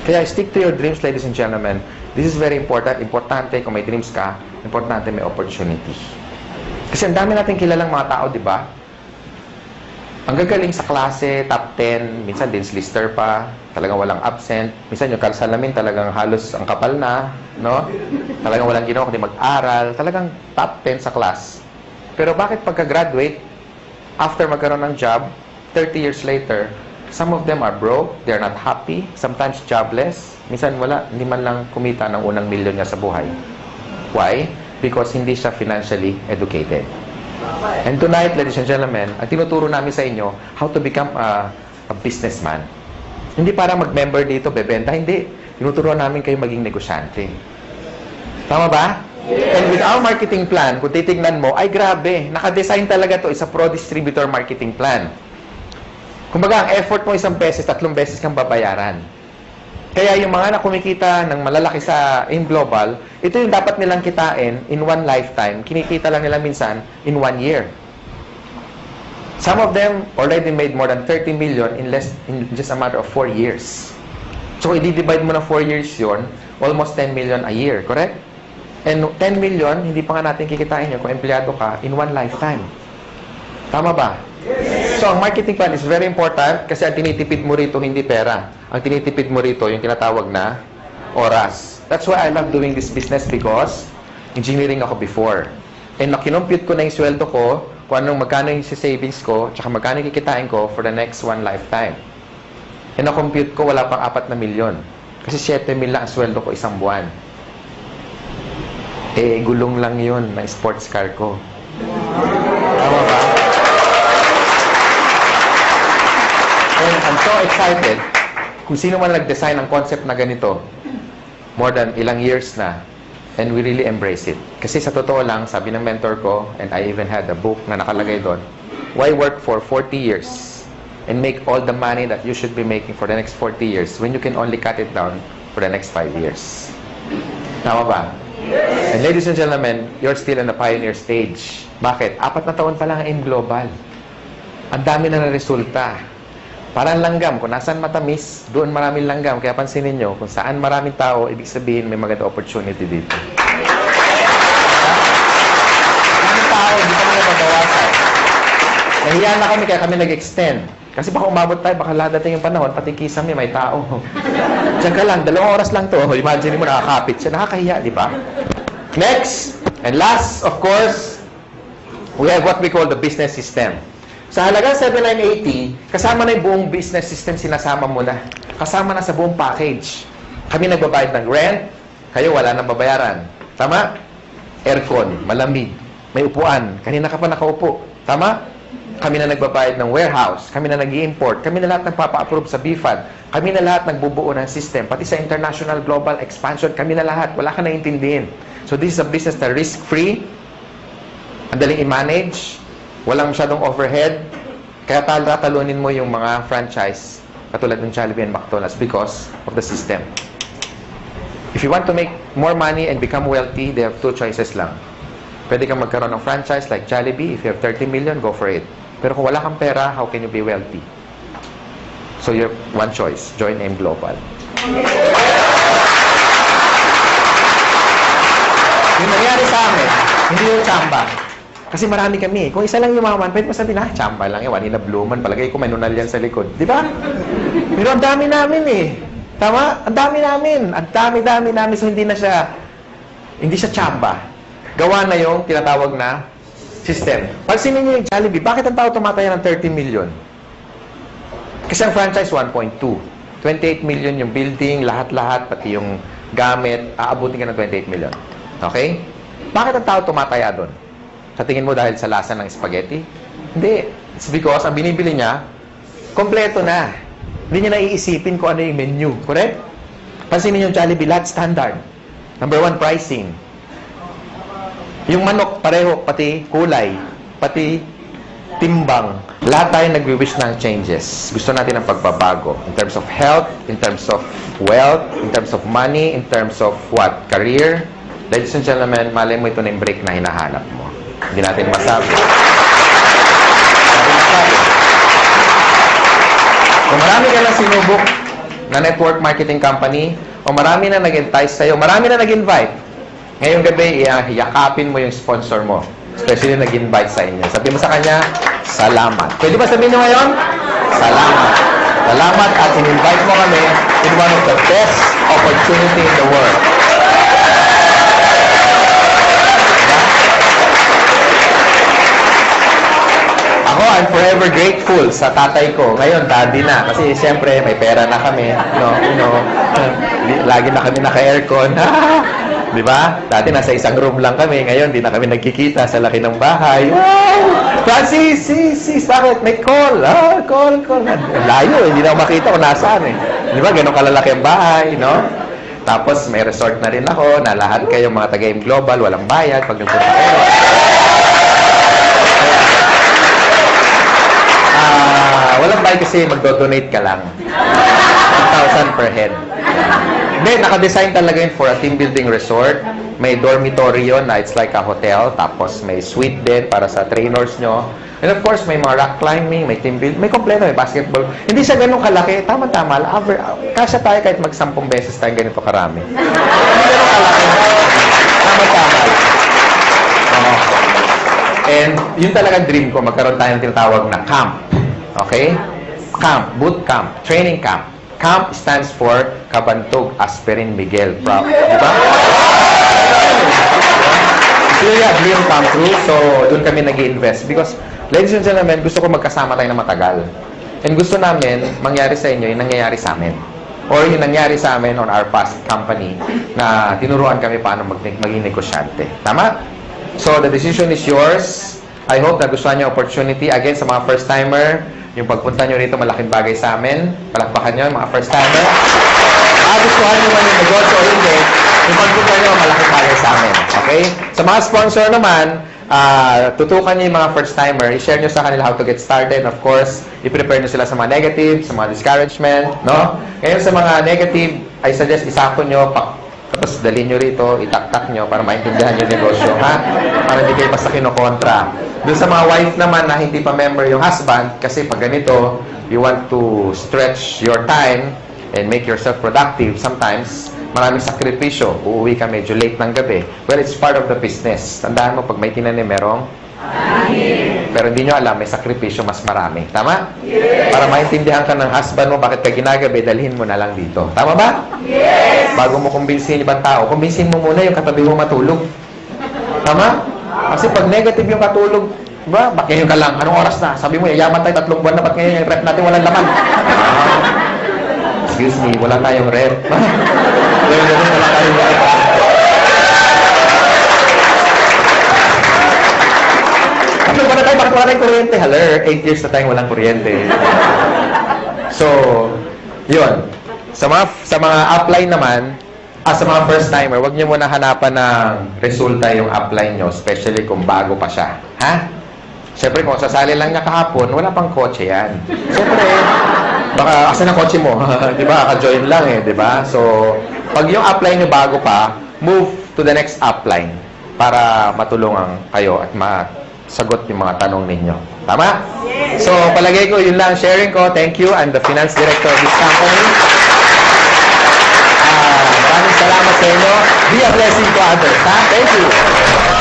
Kaya stick to your dreams, ladies and gentlemen. This is very important. Importante kung may dreams ka, importante may opportunity. Kasi ang dami natin kilalang mga tao, di ba? Ang gagaling sa klase, top 10, minsan dins lister pa, talagang walang absent. Minsan yung salamin talagang halos ang kapal na, no? Talagang walang ginawa kundi mag-aral. Talagang top 10 sa class. Pero bakit pagka-graduate, after magkaroon ng job, 30 years later, some of them are broke, they're not happy, sometimes jobless, minsan wala, hindi man lang kumita ng unang milyon niya sa buhay. Why? Because hindi siya financially educated. And tonight, ladies and gentlemen, ang tinuturo namin sa inyo, how to become a businessman. Hindi para mag-member dito, bebenta, hindi. Tinuturo namin kayo maging negosyante. Tama ba? And with our marketing plan, kung titignan mo, ay grabe, nakadesign talaga to isa pro-distributor marketing plan. Kumbaga, ang effort mo 1 beses, 3 beses kang babayaran. Kaya yung mga na kumikita ng malalaki in global, ito yung dapat nilang kitain in one lifetime. Kinikita lang nila minsan in 1 year. Some of them already made more than 30 million in just a matter of 4 years. So, i-divide mo na 4 years yon, almost 10 million a year, correct? And 10 million, hindi pa nga natin kikitain yun kung empleyado ka in one lifetime. Tama ba? So, ang marketing plan is very important kasi ang tinitipid mo rito hindi pera. Ang tinitipid mo rito yung tinatawag na oras. That's why I love doing this business because engineering ako before. And nakinompute ko na yung sweldo ko, kung anong magkano yung savings ko, tsaka magkano yung kikitain ko for the next one lifetime. And na-compute ko, wala pang 4 na milyon. Kasi 7 mil lang ang sweldo ko isang buwan. Eh, gulong lang yun ng sports car ko. Tama ba? And I'm so excited. Kung sino man nag-design ng concept na ganito, more than ilang years na, and we really embrace it. Kasi sa totoo lang, sabi ng mentor ko, and I even had a book na nakalagay doon, why work for 40 years and make all the money that you should be making for the next 40 years when you can only cut it down for the next 5 years? Tama ba? And ladies and gentlemen, you're still in the pioneer stage. Bakit? 4 na taon pa lang ang AIM Global. Ang dami na resulta. Parang langgam. Kung nasaan matamis, doon maraming langgam. Kaya pansinin nyo, kung saan maraming tao, ibig sabihin may maganda opportunity dito. Maraming tao, hindi kami nababawasan. Nahiya na kami, kaya kami nag-extend. Kasi baka umabot tayo, baka ladating yung panahon, pati kisame, may tao. Diyan ka lang, 2 oras lang to. Imagine mo, nakakapit siya. Nakakahiya, di ba? Next, and last, of course, we have what we call the business system. Sa halagang 7,980, kasama na yung buong business system, sinasama mo na. Kasama na sa buong package. Kami nagbabayad ng rent, kayo wala nang babayaran. Tama? Aircon, malamig, may upuan. Kanina ka pa nakaupo. Tama? Kami na nagbabayad ng warehouse, kami na nag-i-import, kami na lahat nagpapa-approve sa BFAD, kami na lahat nagbubuo ng system, pati sa international global expansion, kami na lahat, wala ka naiintindihin. So this is a business na risk-free, ang daling i-manage, walang masyadong overhead, kaya tatalunin mo yung mga franchise, katulad ng Jollibee and McDonald's because of the system. If you want to make more money and become wealthy, they have 2 choices lang. Pwede kang magkaroon ng franchise like Jollibee. If you have 30 million, go for it. Pero kung wala kang pera, how can you be wealthy? So you have one choice. Join AIM Global. Yung nangyari sa amin, hindi yung tsamba. Kasi marami kami. Kung isa lang yumaman, pwede mo sabihin, tsamba lang yan. Wanina Bluman. Palagay ko may nunal yan sa likod. Di ba? Pero ang dami namin eh. Tama? Ang dami namin. Ang dami namin. So hindi siya tsamba. Gawa na yung tinatawag na system. Pansinin niyo yung Jollibee, bakit ang tao tumataya ng 30 million? Kasi ang franchise, 1.2. 28 million yung building, lahat-lahat, pati yung gamit, aabutin ka ng 28 million. Okay? Bakit ang tao tumataya doon? Sa tingin mo dahil sa lasa ng spaghetti? Hindi. It's because ang binibili niya, kompleto na. Hindi niya naiisipin kung ano yung menu. Correct? Pansinin niyo yung Jollibee, lahat standard. Number 1, pricing. Yung manok, pareho, pati kulay, pati timbang. Lahat tayo nagwi-wish ng changes. Gusto natin ng pagbabago. In terms of health, in terms of wealth, in terms of money, in terms of what? Career. Ladies and gentlemen, malay mo ito na yung break na hinahanap mo. Hindi natin masabi. Kung marami ka lang sinubok na network marketing company, o marami na nag-entice sa'yo, marami na nag-invite, ngayong gabi, yakapin mo yung sponsor mo. Especially nag-invite sa inyo. Sabi mo sa kanya, salamat. Pwede ba sabihin nyo ngayon? Salamat. Salamat at in-invite mo kami in one of the best opportunity in the world. Ako, I'm forever grateful sa tatay ko. Ngayon, daddy na. Kasi siyempre, may pera na kami. Lagi na kami naka-aircon. Di ba? Dati nasa isang room lang kami. Ngayon, di na kami nagkikita sa laki ng bahay. Wow! Francis, sis, bakit? May call. Call. Layo, hindi na ako makita kung nasaan eh. Di ba? Ganun kalalaki ang bahay, no? Tapos, may resort na rin ako na lahat kayo mga taga-AIM Global, walang bayad pag nagpunta kayo. Walang bayad kasi magdo-donate ka lang. 1,000 1,000 per head. Hindi, naka-design talaga yun for a team building resort. May dormitory yun na it's like a hotel. Tapos may suite din para sa trainers nyo. And of course, may mga rock climbing, may team building, may kompleto, may basketball. Hindi siya ganun kalaki. Tama-tama. Kasya tayo kahit mag-10 beses tayo ganito karami. Hindi ganun kalaki. Tama-tama. And yun talaga dream ko. Magkaroon tayo ng tinatawag na camp. Okay? Camp. Boot camp. Training camp. CAMP stands for Kabantog Aspirin Miguel. Proud. Diba? It's really a dream come true. So, doon kami nag-invest. Because, ladies and gentlemen, gusto ko magkasama tayo na matagal. And gusto namin, mangyari sa inyo yung nangyayari sa amin. Or yung nangyari sa amin on our past company na tinuruan kami paano maging negosyante. Tama? So, the decision is yours. I hope na gustuhan niyo opportunity. Again, sa mga first-timer, yung pagpunta nyo rito, malaking bagay sa amin. Palakpakan nyo, mga first-timer. Gustuhan nyo man yung negosyo o hindi, yung pagpunta nyo, malaking bagay sa amin. Okay? Sa mga sponsor naman, tutukan nyo yung mga first-timer, i-share nyo sa kanila how to get started. Of course, i-prepare nyo sila sa mga negative, sa mga discouragement, no? Ngayon sa mga negative, I suggest isako nyo, tapos dalhin nyo rito, itaktak nyo para maintindihan yung negosyo, ha? Para hindi kayo basta kinokontra. Doon sa mga wife naman na hindi pa member yung husband, kasi pag ganito, you want to stretch your time and make yourself productive. Sometimes, maraming sakripisyo. Uuwi ka medyo late ng gabi. Well, it's part of the business. Tandaan mo, pag may tinanim, merong pero hindi nyo alam, may sakripisyo mas marami. Tama? Yes. Para maintindihan ka ng husband mo, bakit ka ginagabi, dalhin mo na lang dito. Tama ba? Yes. Bago mo kumbinsin ibang tao, kumbinsin mo muna yung katabi mo matulog. Tama? Kasi pag negative yung katulog, ba, bakit ngayon ka lang? Anong oras na? Sabi mo, yayaman tayo 3 buwan na, ba't ngayon yung rep natin walang laman? Excuse me, wala tayong rep. Wala tayong rep. Bakit wala tayong kuryente? Haler, 8 years na tayong walang kuryente. So, yun. Sa mga upline naman, sa mga first-timer, huwag niyo muna hanapan ng resulta yung upline nyo, especially kung bago pa siya. Ha? Siyempre, kung sasali lang niya kahapon, wala pang kotse yan. Siyempre, baka, asan ang kotse mo? Di ba? Ka-join lang eh, di ba? So, pag yung upline nyo bago pa, move to the next upline para matulungan kayo at sagot yung mga tanong ninyo. Tama? Yes. So, palagay ko, yun lang sharing ko. Thank you. I'm the finance director of this company. Maraming salamat sa inyo. Be a blessing to others. Ha? Thank you.